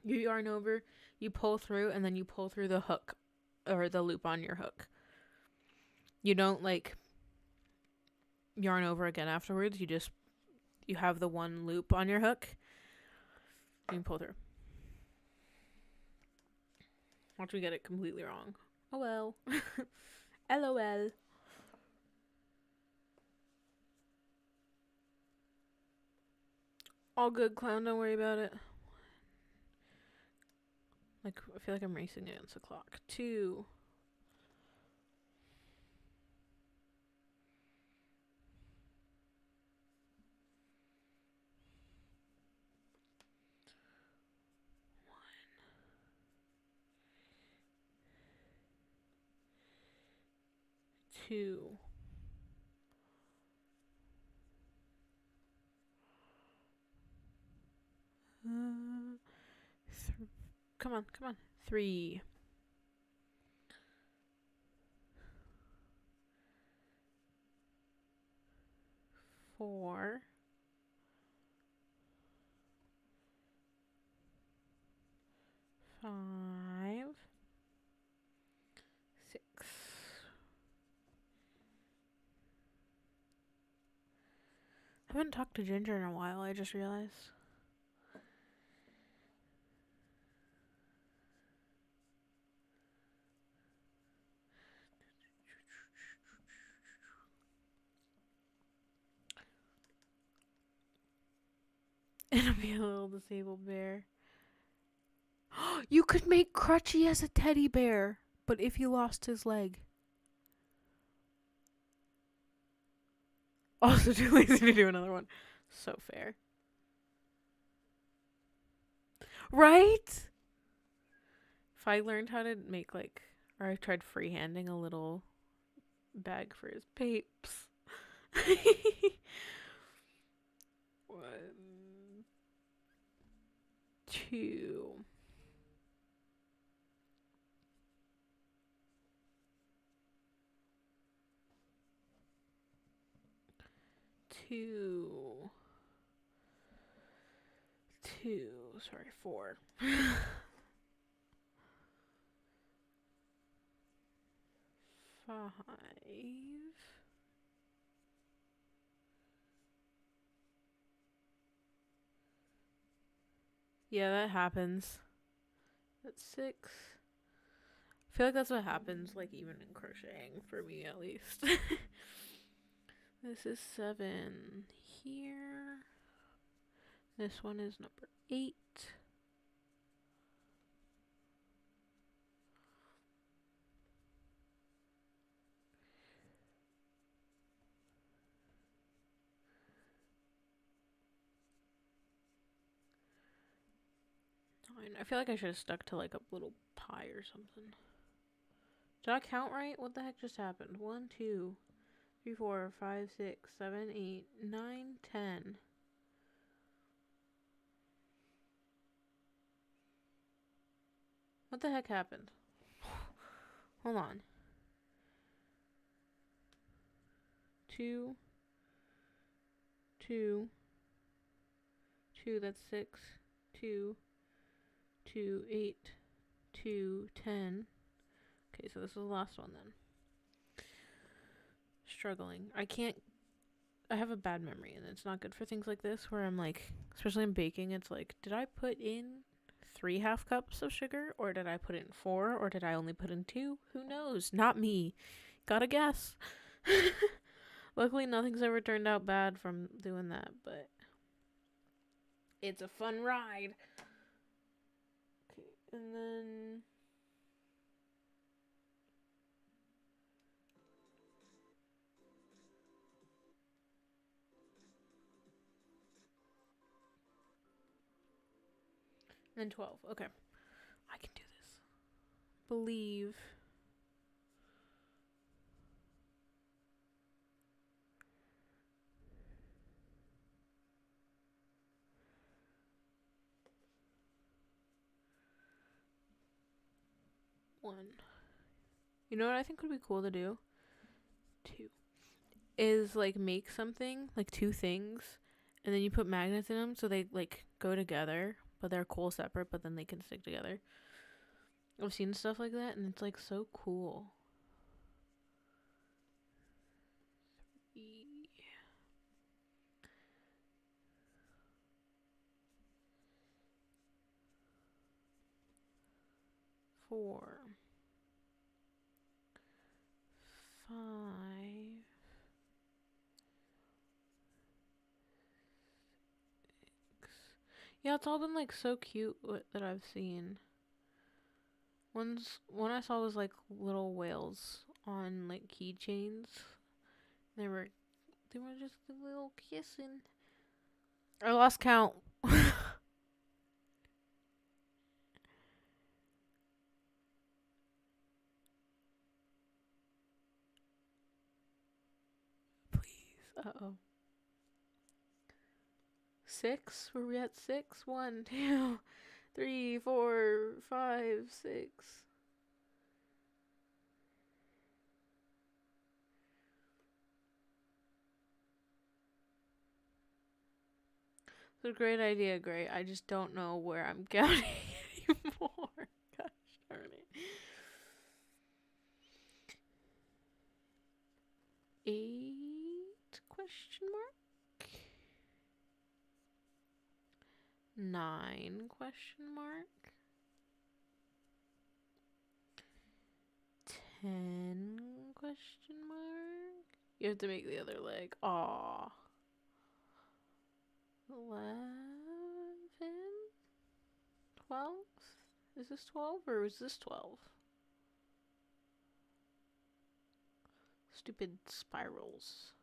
you yarn over, you pull through, and then you pull through the hook, or the loop on your hook. You don't, like, yarn over again afterwards. You have the one loop on your hook, and you pull through. Watch me get it completely wrong. Oh well. LOL. All good, clown. Don't worry about it. Like, I feel like I'm racing against the clock. 2. 2. Come on, come on. 3. 4. 5. 6. I haven't talked to Ginger in a while, I just realized. It'll be a little disabled bear. You could make Crutchy as a teddy bear, but if you lost his leg. Also too lazy to do another one. So fair. Right? If I learned how to make or I tried freehanding a little bag for his papes. 1, 2. 2. 2. Sorry, 4. 5. Yeah, that happens. That's 6. I feel like that's what happens, even in crocheting, for me at least. This is 7 here. This one is number 8. I feel like I should have stuck to a little pie or something. Did I count right? What the heck just happened? 1, 2, 3, 4, 5, 6, 7, 8, 9, 10. What the heck happened? Hold on. 2, 2, 2, that's 6, 2, 2, 8, 2, 10. Okay, so this is the last one then. Struggling. I have a bad memory, and it's not good for things like this where I'm especially in baking, it's did I put in 3 half cups of sugar, or did I put in 4, or did I only put in 2? Who knows? Not me. Gotta guess. Luckily, nothing's ever turned out bad from doing that, but it's a fun ride. Okay, and then and 12. Okay. I can do this. Believe. One. You know what I think would be cool to do? 2. Is make something, 2 things, and then you put magnets in them so they go together, but they're cool separate, but then they can stick together. I've seen stuff like that, and it's so cool. 3. 4. 5. 6. Yeah, it's all been so cute that I've seen. One I saw was little whales on keychains. They were just a little kissing. I lost count. Uh-oh. 6? Were we at 6? 1, 2, 3, 4, 5, 6. It's a great idea, great. I just don't know where I'm counting anymore. Gosh darn it. 8 question mark? 9 question mark? 10 question mark? You have to make the other leg. Aw. 11? 12? Is this 12 or is this 12? Stupid spirals.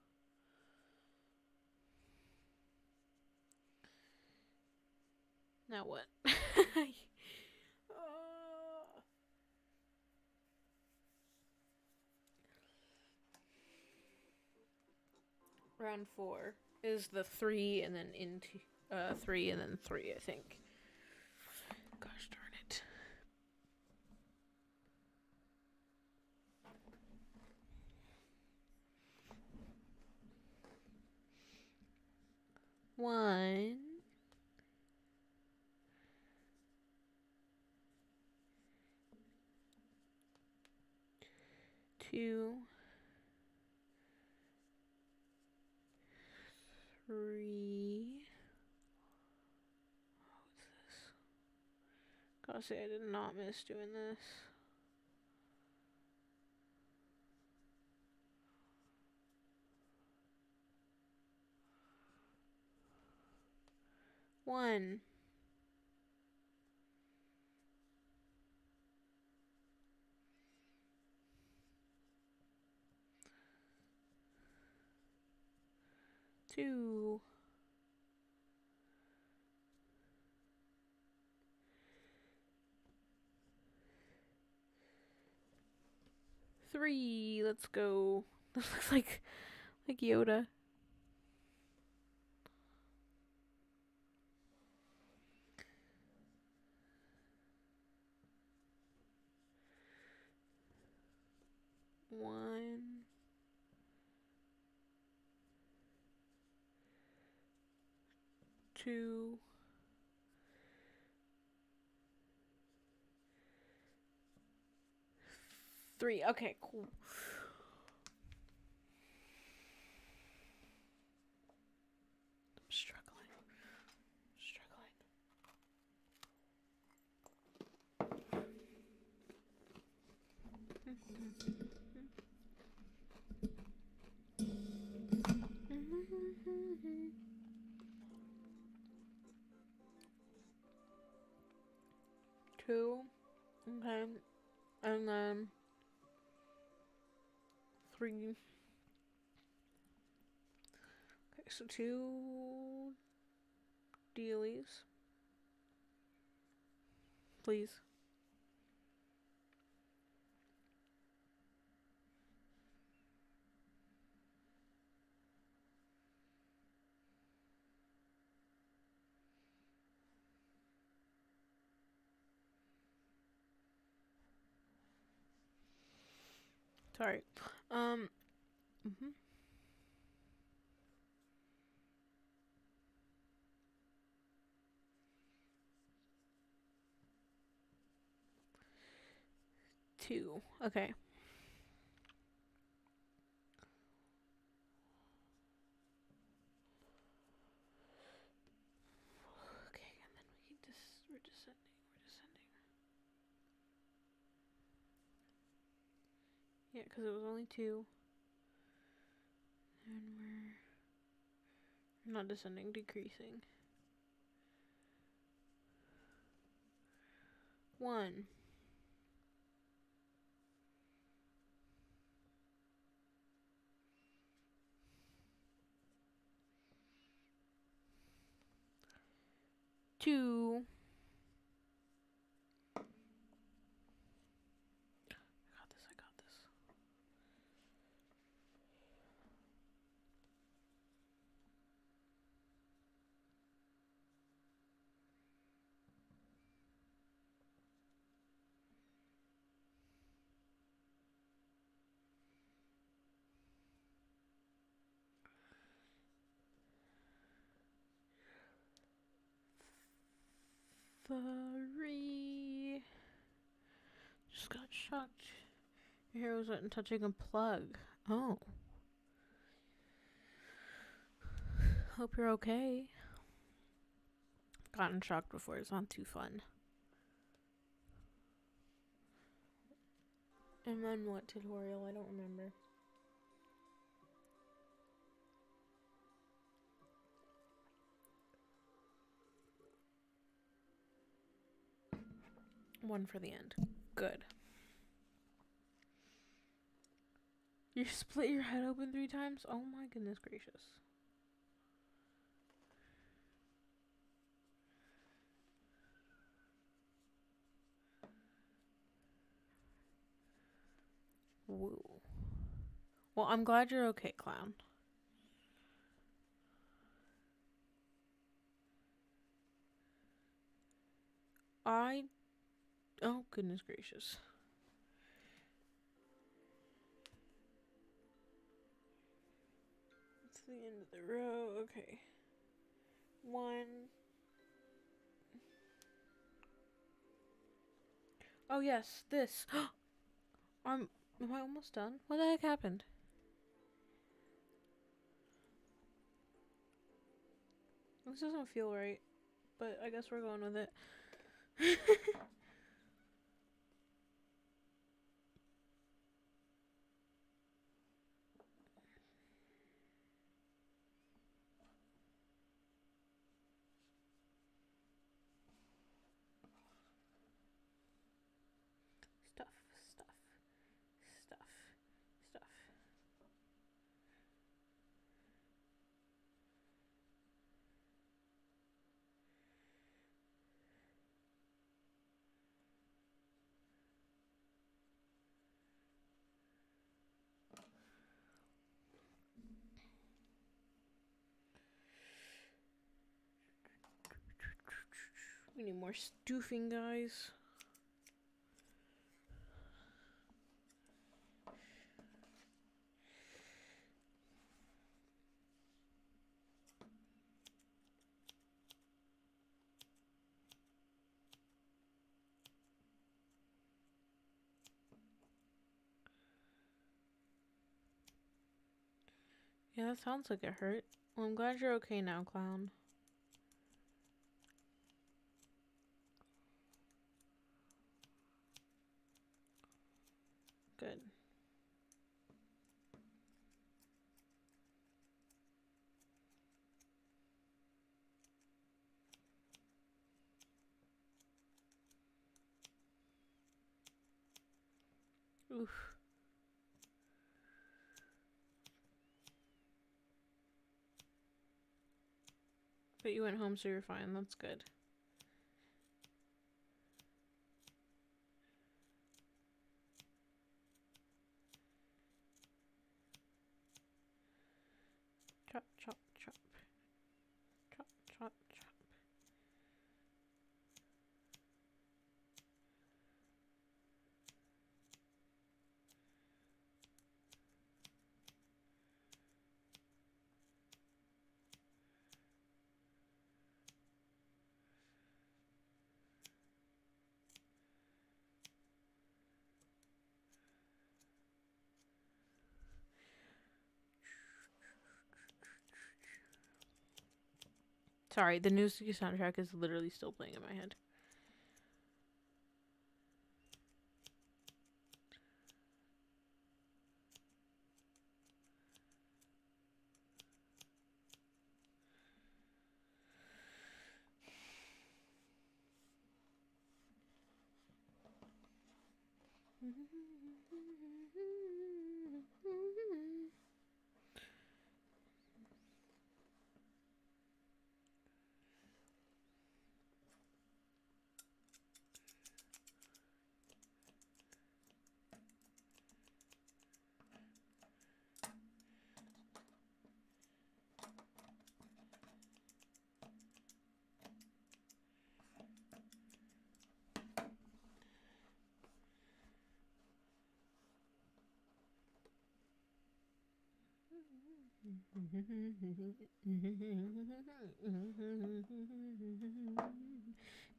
Now what? Round 4 is the 3 and then into 3 and then 3, I think. Gosh darn it. One, 2, 3. What's this? Gotta say I did not miss doing this. 1, 2, 3. Let's go. This looks like Yoda. 1, 2, 3. Okay, cool. I'm struggling. Two. Okay. And then 3. Okay, so 2 dealies. Please. Sorry. 2. Okay. Okay, and then we're descending. Yeah, because it was only 2. And we're not descending, decreasing. 1. 2. I got this. Sorry. Just got shocked. Your hair was wet and touching a plug. Oh. Hope you're okay. Gotten shocked before. It's not too fun. And then what tutorial? I don't remember. One for the end. Good. You split your head open 3 times? Oh my goodness gracious. Woo. Well, I'm glad you're okay, clown. Oh goodness gracious. It's the end of the row. Okay. 1. Oh yes, this. Am I almost done? What the heck happened? This doesn't feel right, but I guess we're going with it. Stuff. We need more stoofing, guys. Yeah, that sounds like it hurt. Well, I'm glad you're okay now, clown. Good. Oof. But you went home, so you're fine. That's good. Chop, chop, chop. Chop, chop, chop. Sorry, the new Suki soundtrack is literally still playing in my head.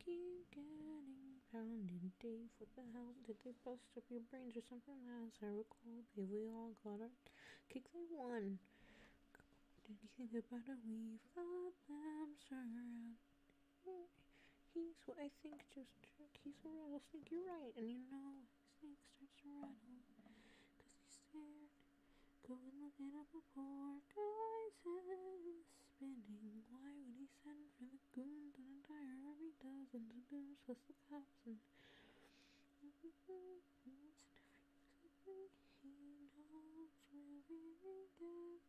Keep the hell? Did they bust up your brains or something? As I recall, babe, we all got our kick. They won. Did you think about it? We've got them surrounded. He's what I think just jerk. He's a rattlesnake. You're right, and you know snake starts to rattle 'cause he's scared. Go and look it up. A poor guy's head is spinning. Why would he send for the goons? An entire army, dozens of goons plus the cops and. He knows where we get.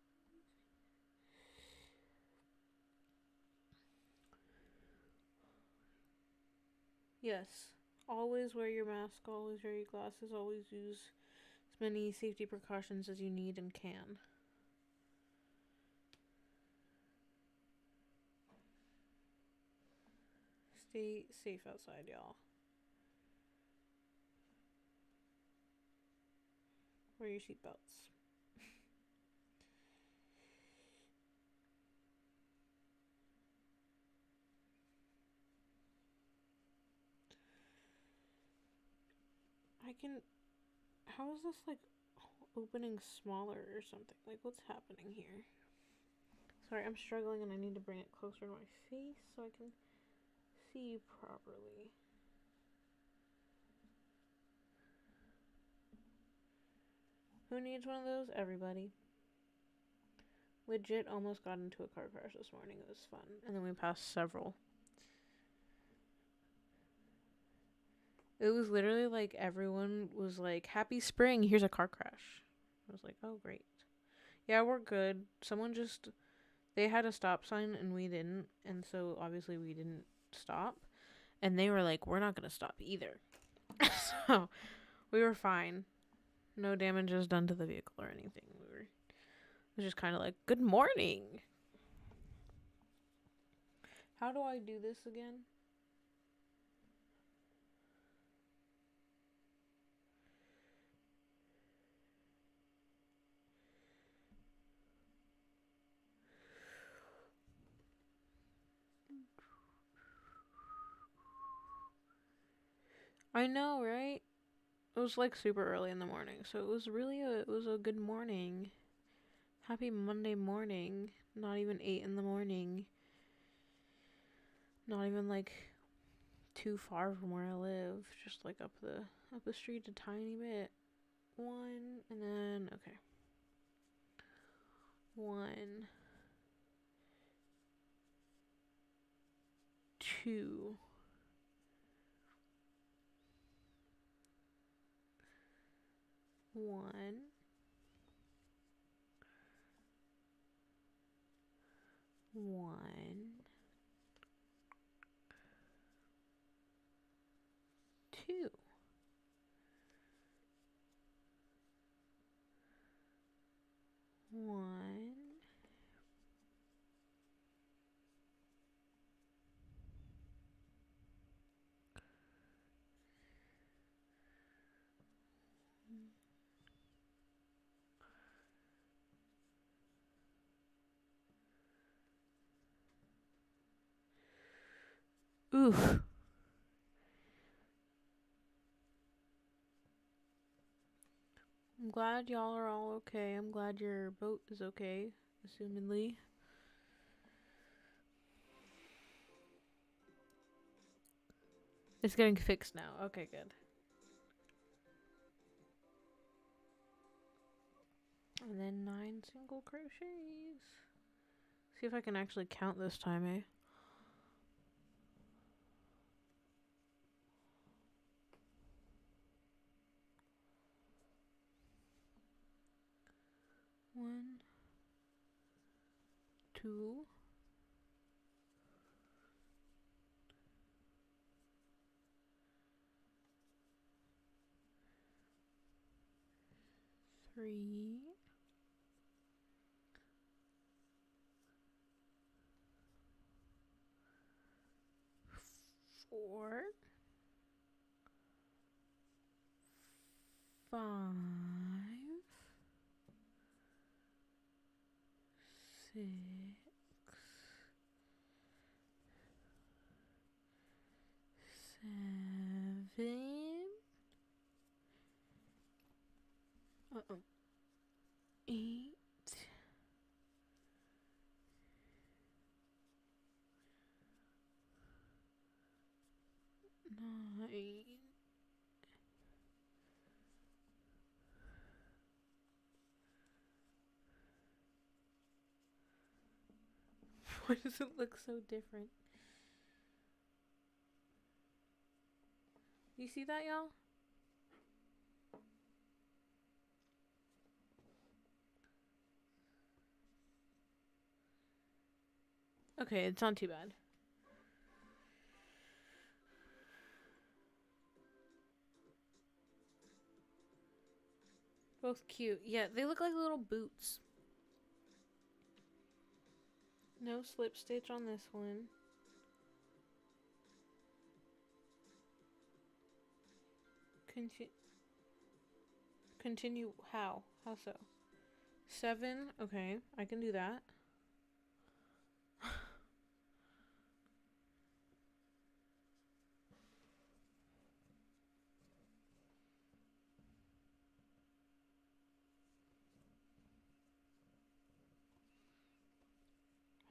Yes. Always wear your mask, always wear your glasses, always use as many safety precautions as you need and can. Stay safe outside, y'all. Wear your seatbelts. How is this like opening smaller or something? Like, what's happening here? Sorry, I'm struggling and I need to bring it closer to my face so I can see properly. Who needs one of those? Everybody. Legit almost got into a car crash this morning. It was fun. And then we passed several. It was literally like everyone was like, happy spring, here's a car crash. I was like, oh, great. Yeah, we're good. They had a stop sign and we didn't. And so obviously we didn't stop. And they were like, we're not going to stop either. So we were fine. No damages done to the vehicle or anything. It was just kind of like, good morning. How do I do this again? I know, right? It was like super early in the morning, so it was a good morning. Happy Monday morning. Not even 8 in the morning. Not even like too far from where I live. Just like up the street a tiny bit. 1 and then okay. 1 2 1 1 2 1 Oof. I'm glad y'all are all okay. I'm glad your boat is okay, assumedly. It's getting fixed now. Okay, good. And then 9 single crochets. See if I can actually count this time, eh? One, 2, 3, 4, 5, 6, 7, 8, 9. Why does it look so different? You see that, y'all? Okay, it's not too bad. Both cute. Yeah, they look like little boots. No slip stitch on this one. Continue how? How so? 7? Okay, I can do that. Oh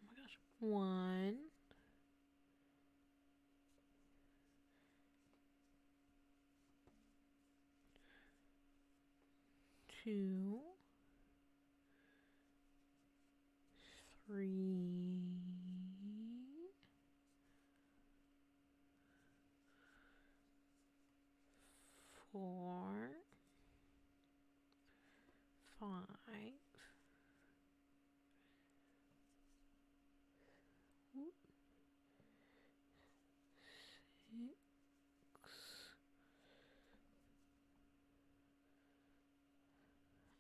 my gosh. 1, 2, 3, 4, 5, 6,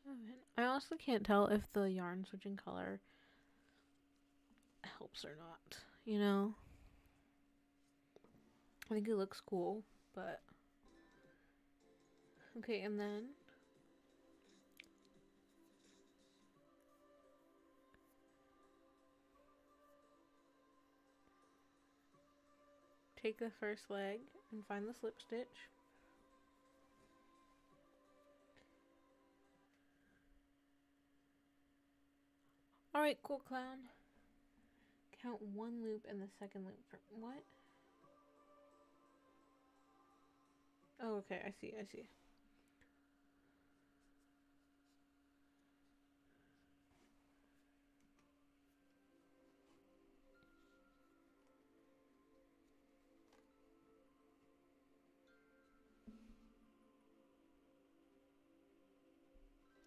7. I honestly can't tell if the yarn switching color helps or not, you know? I think it looks cool, but... Okay, and then... take the first leg and find the slip stitch. Alright, cool, clown. Count 1 loop and the second loop. What? Oh, okay, I see.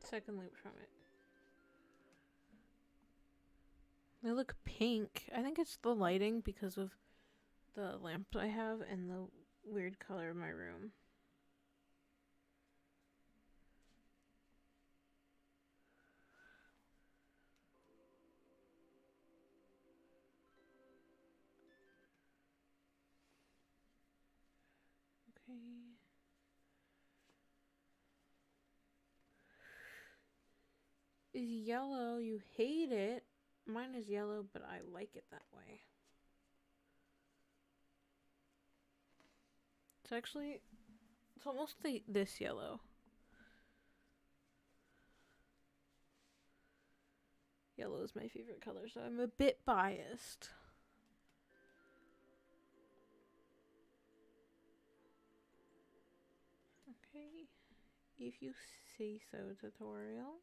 Second loop from it. They look pink. I think it's the lighting because of the lamp I have and the weird color of my room. Okay. Is yellow. You hate it. Mine is yellow, but I like it that way. It's almost this yellow. Yellow is my favorite color, so I'm a bit biased. Okay. If you say so, tutorial.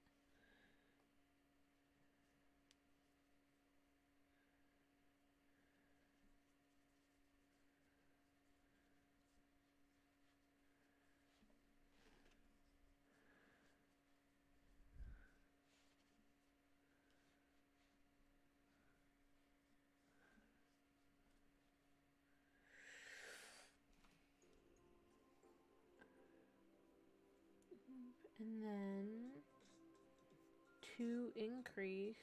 And then 2 increase.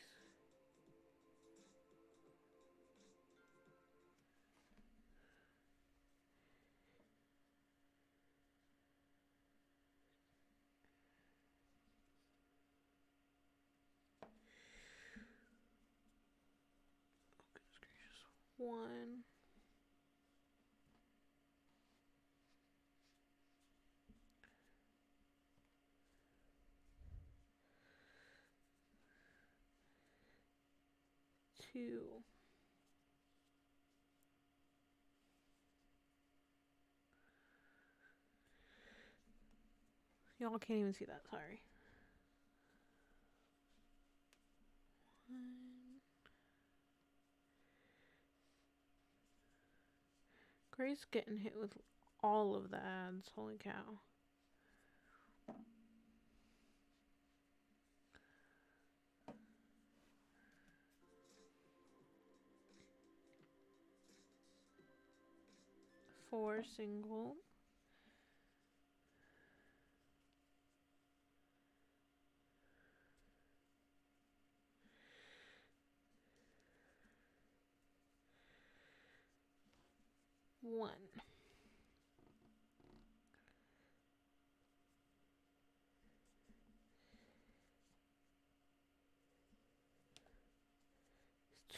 One. 2. Y'all can't even see that, sorry. 1. Grace getting hit with all of the ads, holy cow. Four single. One.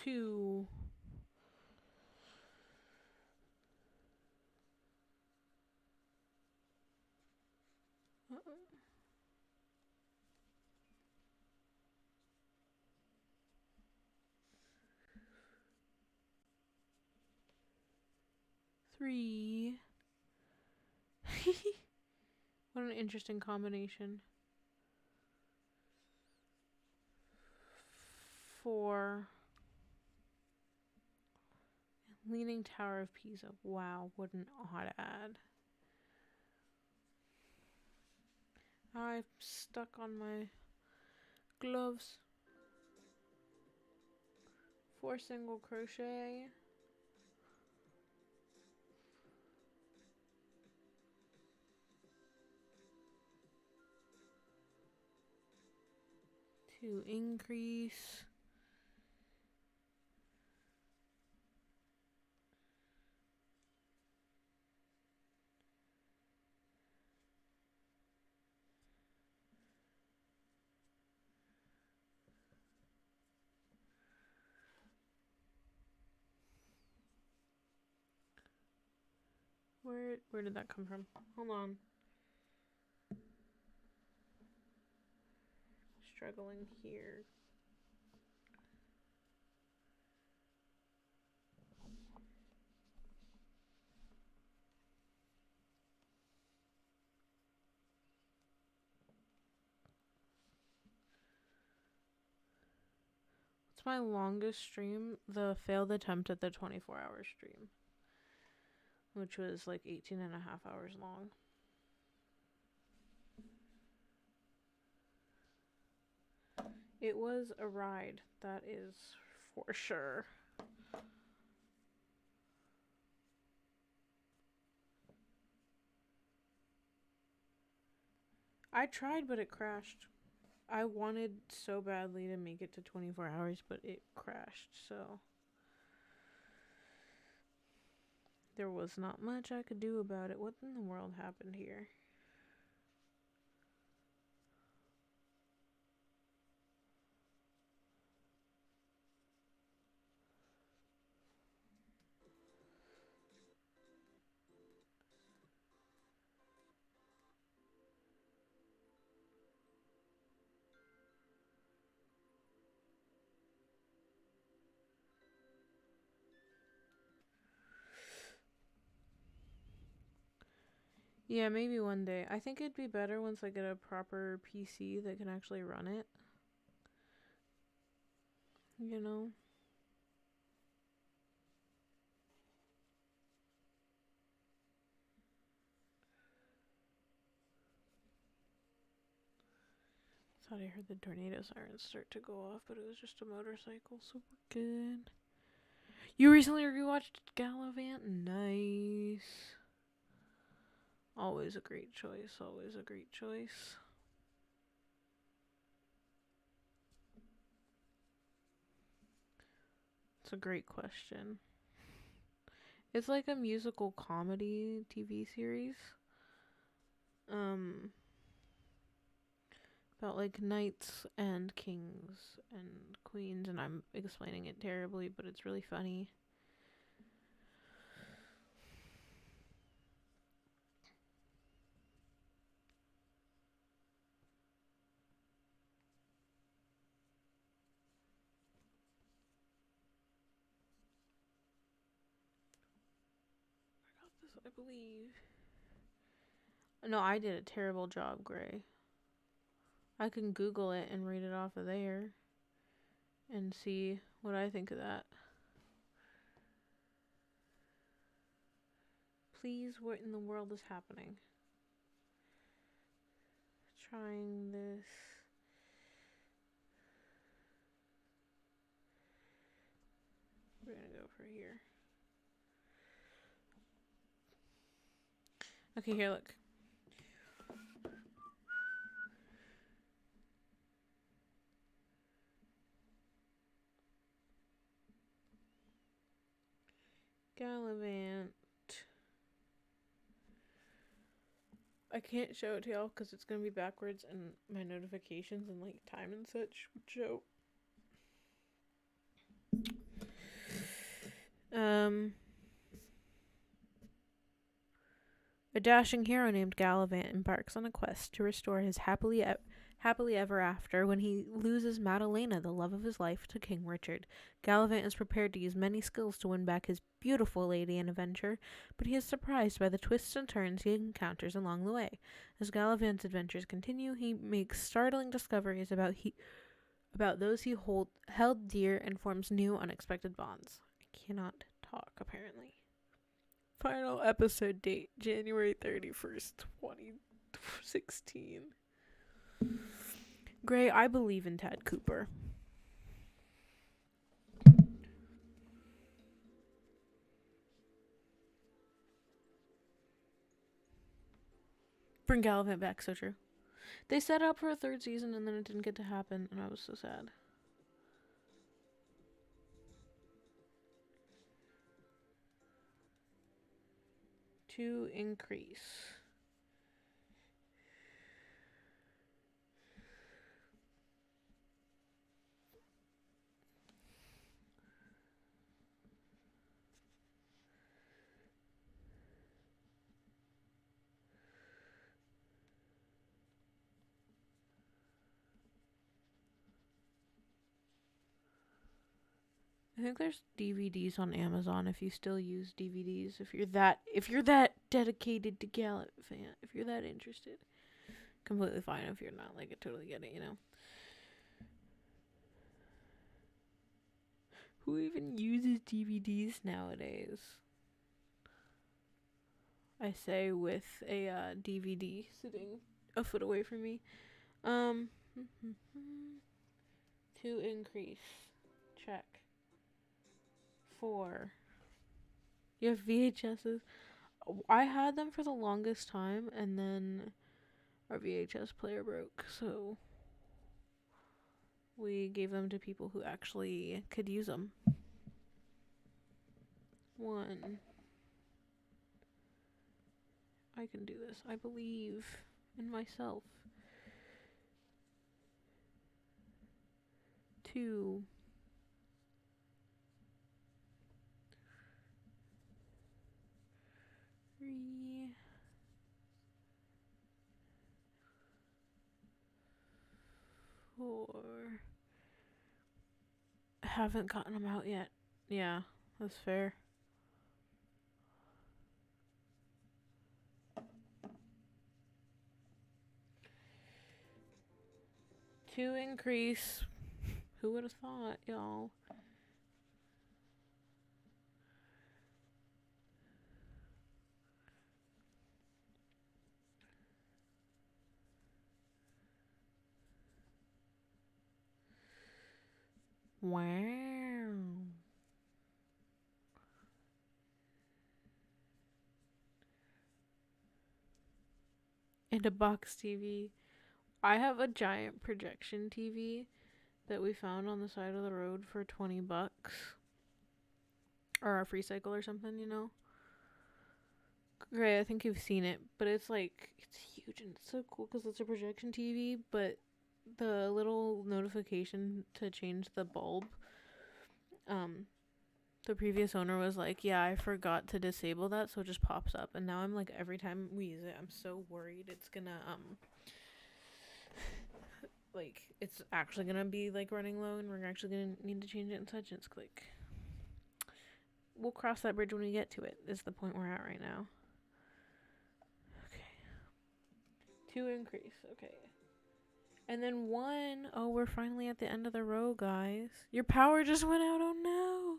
Two. Uh-oh. 3. What an interesting combination. 4. Leaning Tower of Pisa. Wow, what an odd ad. I'm stuck on my gloves. 4 single crochet. 2 increase. 'Where did that come from? Hold on. Struggling here. It's my longest stream, the failed attempt at the 24-hour stream, which was like 18 and a half hours long. It was a ride, that is for sure. I tried, but it crashed. I wanted so badly to make it to 24 hours, but it crashed, so there was not much I could do about it. What in the world happened here? Yeah, maybe one day. I think it'd be better once I get a proper PC that can actually run it. You know? Thought I heard the tornado sirens start to go off, but it was just a motorcycle, so we're good. You recently rewatched Gallivant? Nice. Always a great choice, always a great choice. It's a great question. It's like a musical comedy TV series. About like knights and kings and queens, and I'm explaining it terribly, but it's really funny. I believe. No, I did a terrible job, Gray. I can Google it and read it off of there and see what I think of that. Please, what in the world is happening? Trying this. We're gonna go for here. Okay, here, look. Gallivant. I can't show it to y'all because it's gonna be backwards and my notifications and like time and such would show. A dashing hero named Gallivant embarks on a quest to restore his happily ever after when he loses Madalena, the love of his life, to King Richard. Gallivant is prepared to use many skills to win back his beautiful lady in adventure, but he is surprised by the twists and turns he encounters along the way. As Gallivant's adventures continue, he makes startling discoveries about those he held dear and forms new, unexpected bonds. I cannot talk, apparently. Final episode date, January 31st, 2016. Gray, I believe in Tad Cooper. Bring Gallivant back, so true. They set up for a third season and then it didn't get to happen, and I was so sad. To increase. I think there's DVDs on Amazon if you still use DVDs. If you're that dedicated to Gallivant, if you're that interested. Completely fine if you're not. Like, I totally get it, you know. Who even uses DVDs nowadays? I say with a DVD sitting a foot away from me. To increase. Check. 4. You have VHSs. I had them for the longest time, and then our VHS player broke, so we gave them to people who actually could use them. 1. I can do this. I believe in myself. 2. 3. 4. I haven't gotten them out yet. Yeah, that's fair. To increase. Who would have thought, y'all? Wow. And a box TV. I have a giant projection TV that we found on the side of the road for $20. Or a free cycle or something, you know? Great, I think you've seen it, but it's like, it's huge and it's so cool because it's a projection TV, but the little notification to change the bulb, the previous owner was like, yeah, I forgot to disable that, so it just pops up, and now I'm like, every time we use it, I'm so worried it's gonna, like, it's actually gonna be, like, running low, and we're actually gonna need to change it and such, and it's like, we'll cross that bridge when we get to it, is the point we're at right now. Okay. 2 increase. Okay. And then 1. Oh, we're finally at the end of the row, guys. Your power just went out. Oh, no.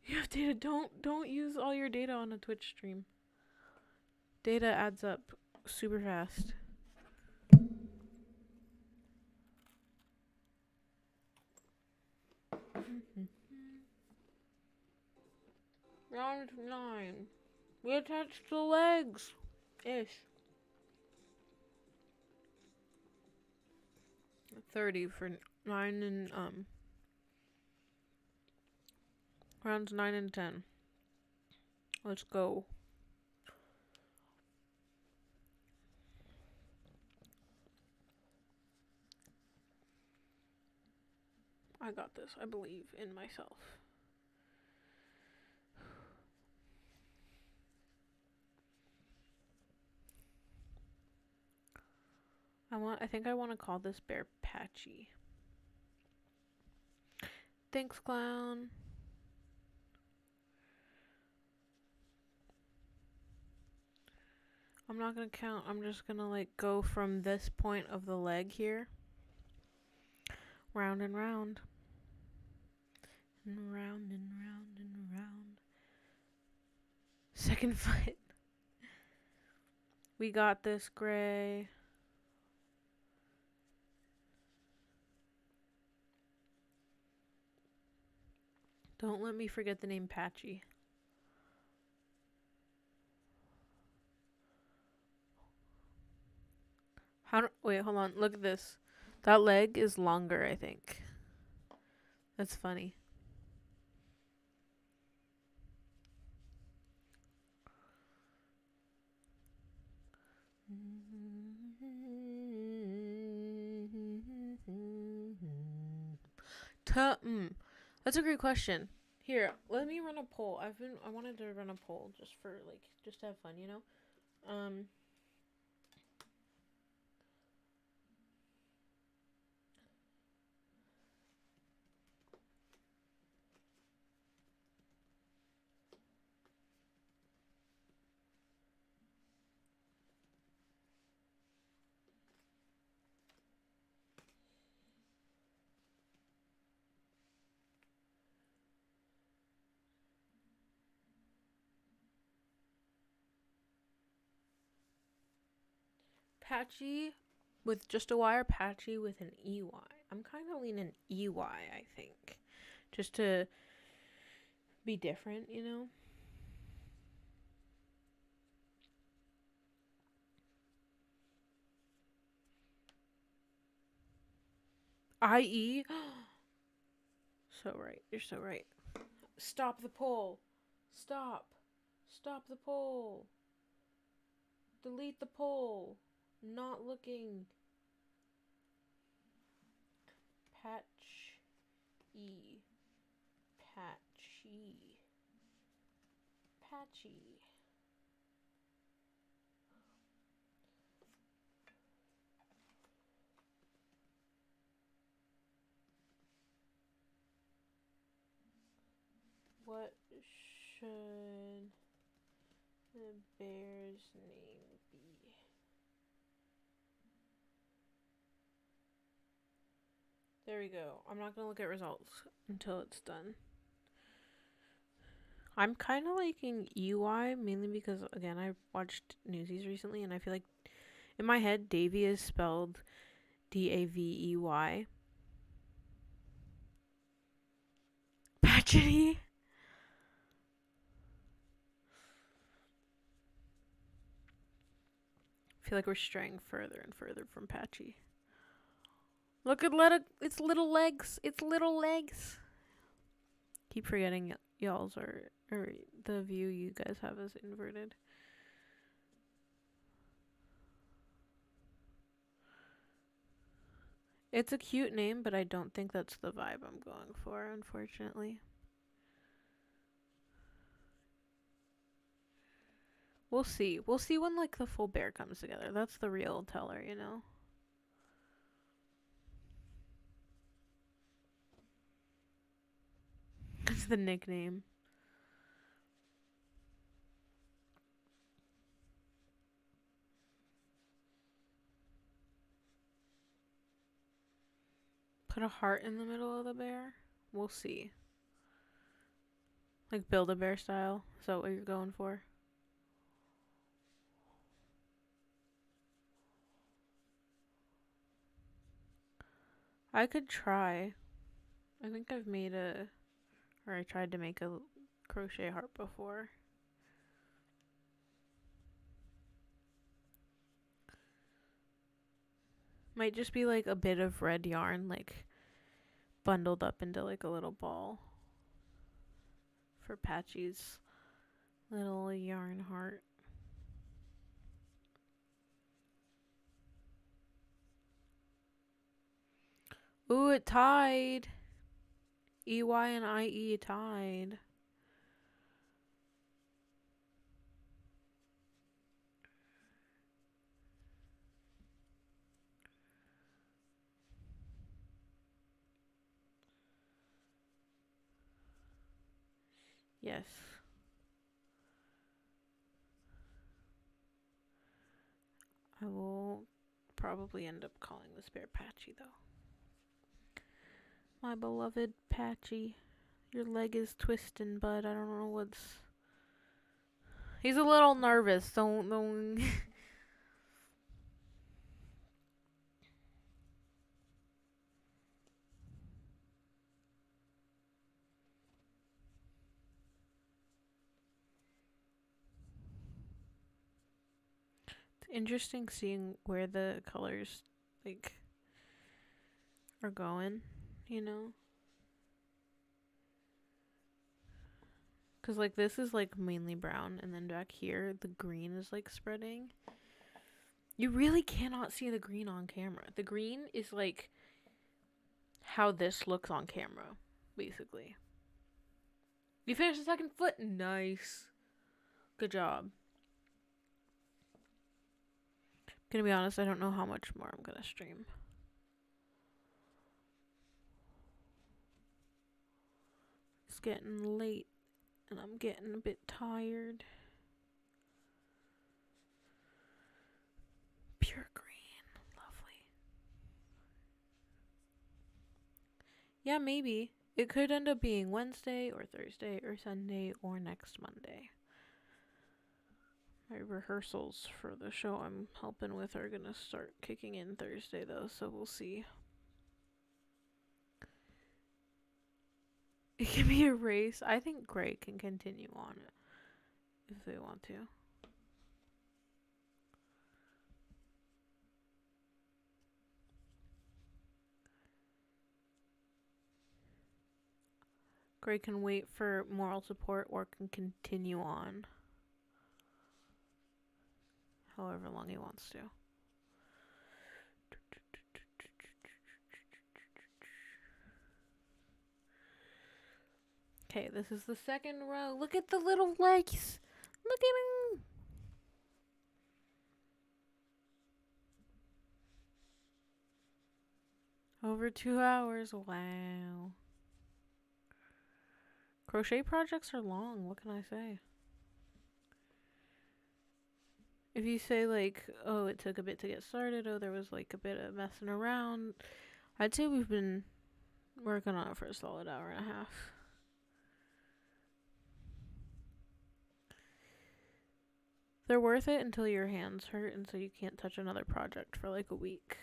You have data. Don't use all your data on a Twitch stream. Data adds up super fast. Round 9. We attached the legs. Ish. 30 for 9 and rounds 9 and 10. Let's go. I got this. I believe in myself. I think I want to call this bear Patchy. Thanks, clown. I'm not gonna count. I'm just gonna like go from this point of the leg here. Round and round. And round and round and round. Second foot. We got this, Gray. Don't let me forget the name Patchy. Wait, hold on. Look at this. That leg is longer, I think. That's funny. That's a great question. Here, let me run a poll. I wanted to run a poll just to have fun, you know? Patchy with just a Y or Patchy with an EY? I'm kind of leaning EY, I think. Just to be different, you know? IE? So right. You're so right. Stop the poll. Stop. Stop the poll. Delete the poll. Not looking. Patch E. Patchy. Patchy. What should the bear's name be? There we go. I'm not gonna look at results until it's done. I'm kind of liking EY mainly because, again, I watched Newsies recently and I feel like in my head, Davy is spelled Davey. Patchy. I feel like we're straying further and further from Patchy. Look at its little legs. Its little legs. Keep forgetting y'all's or the view you guys have is inverted. It's a cute name, but I don't think that's the vibe I'm going for, unfortunately. We'll see. We'll see when like the full bear comes together. That's the real teller, you know? It's the nickname. Put a heart in the middle of the bear? We'll see. Like Build-A-Bear style? Is that what you're going for? I could try. I think I've made I tried to make a crochet heart before. Might just be like a bit of red yarn, like bundled up into like a little ball for Patchy's little yarn heart. Ooh, it tied. EY and IE tied. Yes. I will probably end up calling this bear Patchy, though. My beloved Patchy. Your leg is twisting, bud. I don't know what's... He's a little nervous. Don't... It's interesting seeing where the colors, like, are going, you know? Because, like, this is, like, mainly brown, and then back here, the green is, like, spreading. You really cannot see the green on camera. The green is, like, how this looks on camera, basically. You finished the second foot? Nice. Good job. Gonna be honest, I don't know how much more I'm gonna stream. It's getting late, and I'm getting a bit tired. Pure green. Lovely. Yeah, maybe. It could end up being Wednesday or Thursday or Sunday or next Monday. My rehearsals for the show I'm helping with are gonna start kicking in Thursday, though, so we'll see. It can be a race. I think Gray can continue on it if they want to. Gray can wait for moral support or can continue on however long he wants to. Okay, this is the second row. Look at the little legs. Look at him. Over 2 hours. Wow. Crochet projects are long. What can I say? If you say, like, oh, it took a bit to get started, oh, there was, like, a bit of messing around, I'd say we've been working on it for a solid hour and a half. They're worth it until your hands hurt and so you can't touch another project for, like, a week.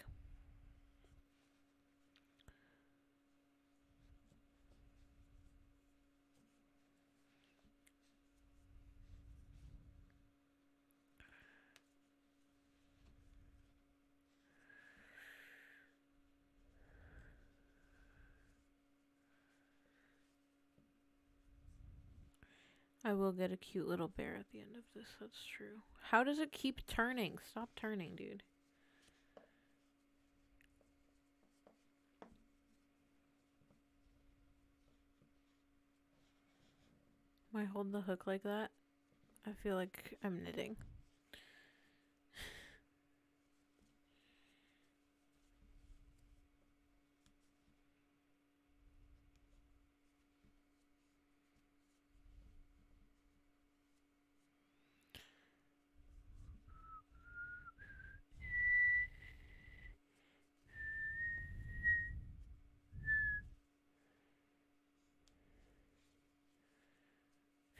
I will get a cute little bear at the end of this, that's true. How does it keep turning? Stop turning, dude. When I hold the hook like that, I feel like I'm knitting.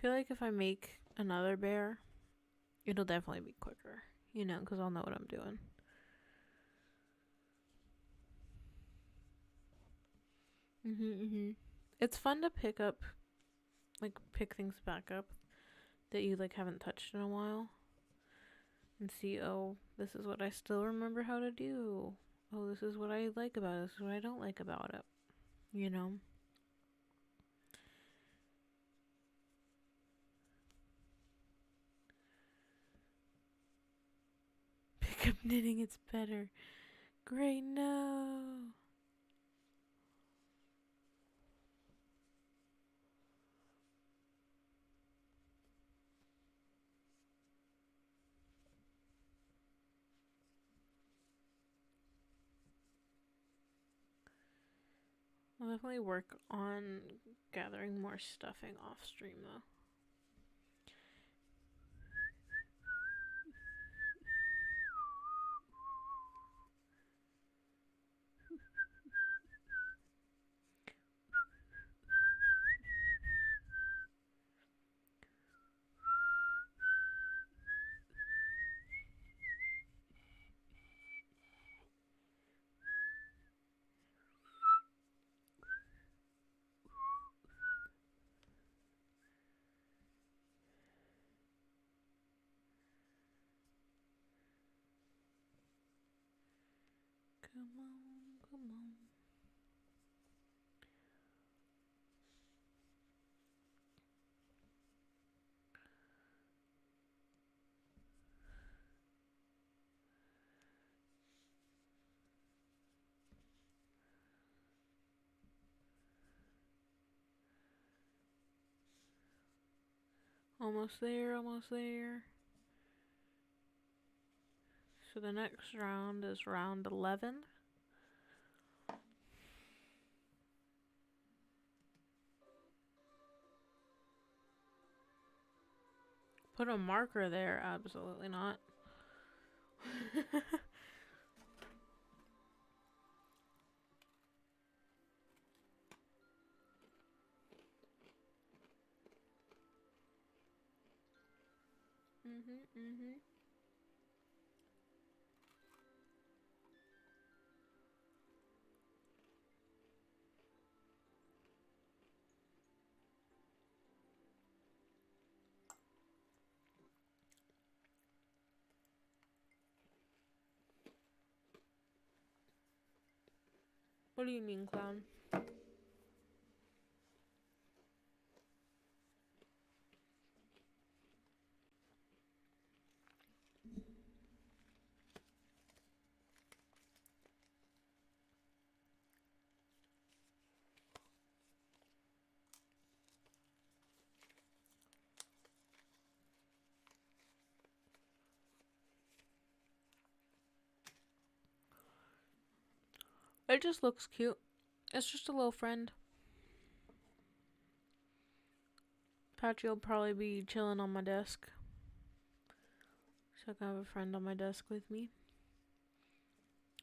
I feel like if I make another bear, it'll definitely be quicker, you know, because I'll know what I'm doing. It's fun to pick things back up that you like haven't touched in a while, and see, oh, this is what I still remember how to do. Oh, this is what I like about it. This is what I don't like about it. You know. Pick up knitting. It's better. Great. No. I'll definitely work on gathering more stuffing off stream though. Come on, come on. Almost there, almost there. So the next round is round 11. Put a marker there? Absolutely not. What do you mean, clown? It just looks cute. It's just a little friend. Patchy will probably be chilling on my desk, so I can have a friend on my desk with me.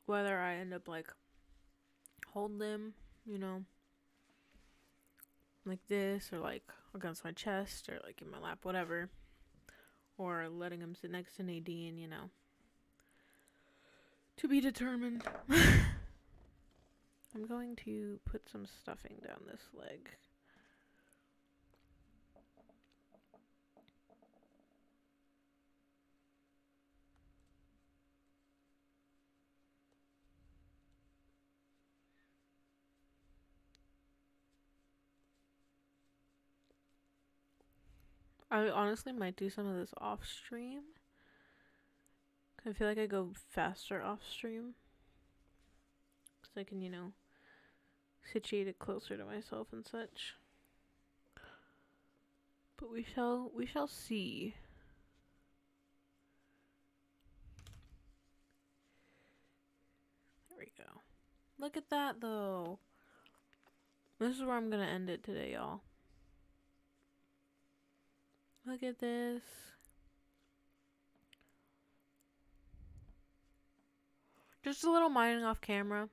Whether I end up like holding him, you know, like this, or like against my chest, or like in my lap, whatever, or letting him sit next to Nadine, you know, to be determined. I'm going to put some stuffing down this leg. I honestly might do some of this off stream. I feel like I go faster off stream, so I can, you know, situate it closer to myself and such. But we shall see. There we go. Look at that though. This is where I'm gonna end it today, y'all. Look at this. Just a little mining off camera.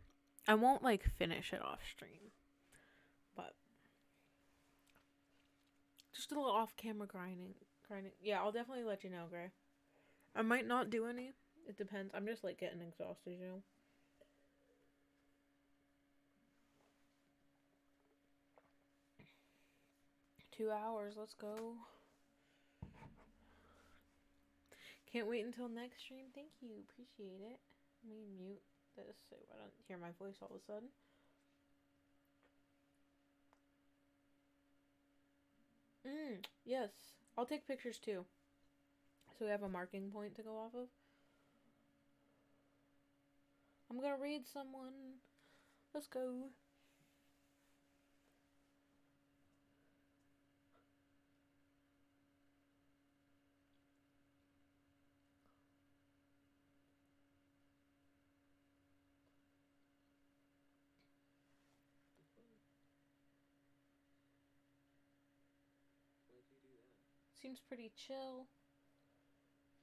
I won't like finish it off stream, but just a little off-camera grinding. Yeah, I'll definitely let you know, Gray. I might not do any. It depends. I'm just like getting exhausted, you know. 2 hours. Let's go. Can't wait until next stream. Thank you. Appreciate it. Let me mute this so I don't hear my voice all of a sudden. Yes. I'll take pictures too. So we have a marking point to go off of. I'm gonna read someone. Let's go. Seems pretty chill.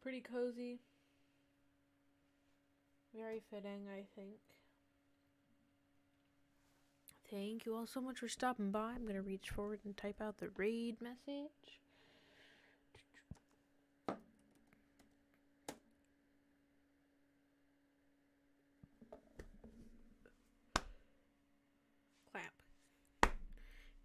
Pretty cozy. Very fitting, I think. Thank you all so much for stopping by. I'm gonna reach forward and type out the raid message. Clap.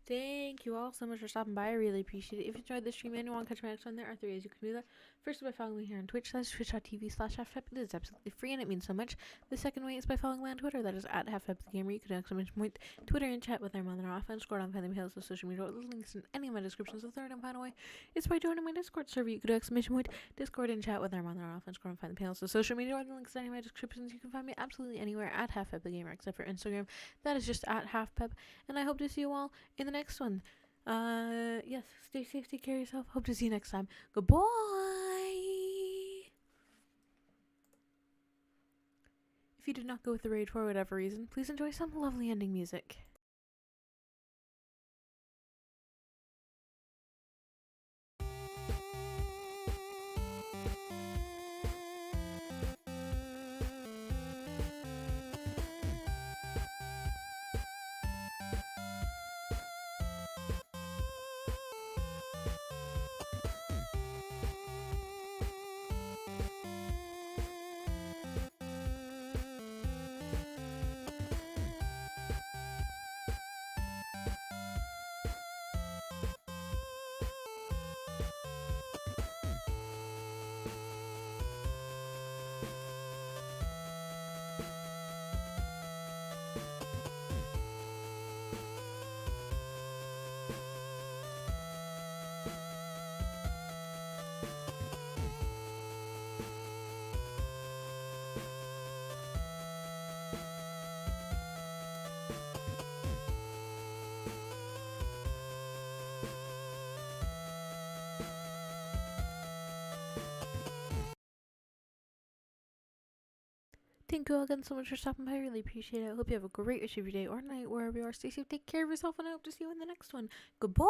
Thank you all so much for stopping by. I really appreciate it. If you enjoyed this stream and you want to catch my next one, there are 3 ways you can do that. First, by following me here on Twitch, that's twitch.tv/halfpep. It is absolutely free and it means so much. The second way is by following me on Twitter. That is at halfpepthegamer. You can exclamation point Twitter and chat with our mother off and scroll down find the details of social media. Links in any of my descriptions. The third and final way is by joining my Discord server. You can exclamation point Discord and chat with our mother off and scroll down find the panels of social media or the links in any of my descriptions. You can find me absolutely anywhere at halfpepthegamer except for Instagram. That is just at halfpep. And I hope to see you all in the next one. Yes, stay safe, take care of yourself. Hope to see you next time. Goodbye. If you did not go with the raid for whatever reason, please enjoy some lovely ending music. Thank you all again so much for stopping by. I really appreciate it. I hope you have a great rest of your day or night wherever you are. Stay safe, take care of yourself, and I hope to see you in the next one. Goodbye.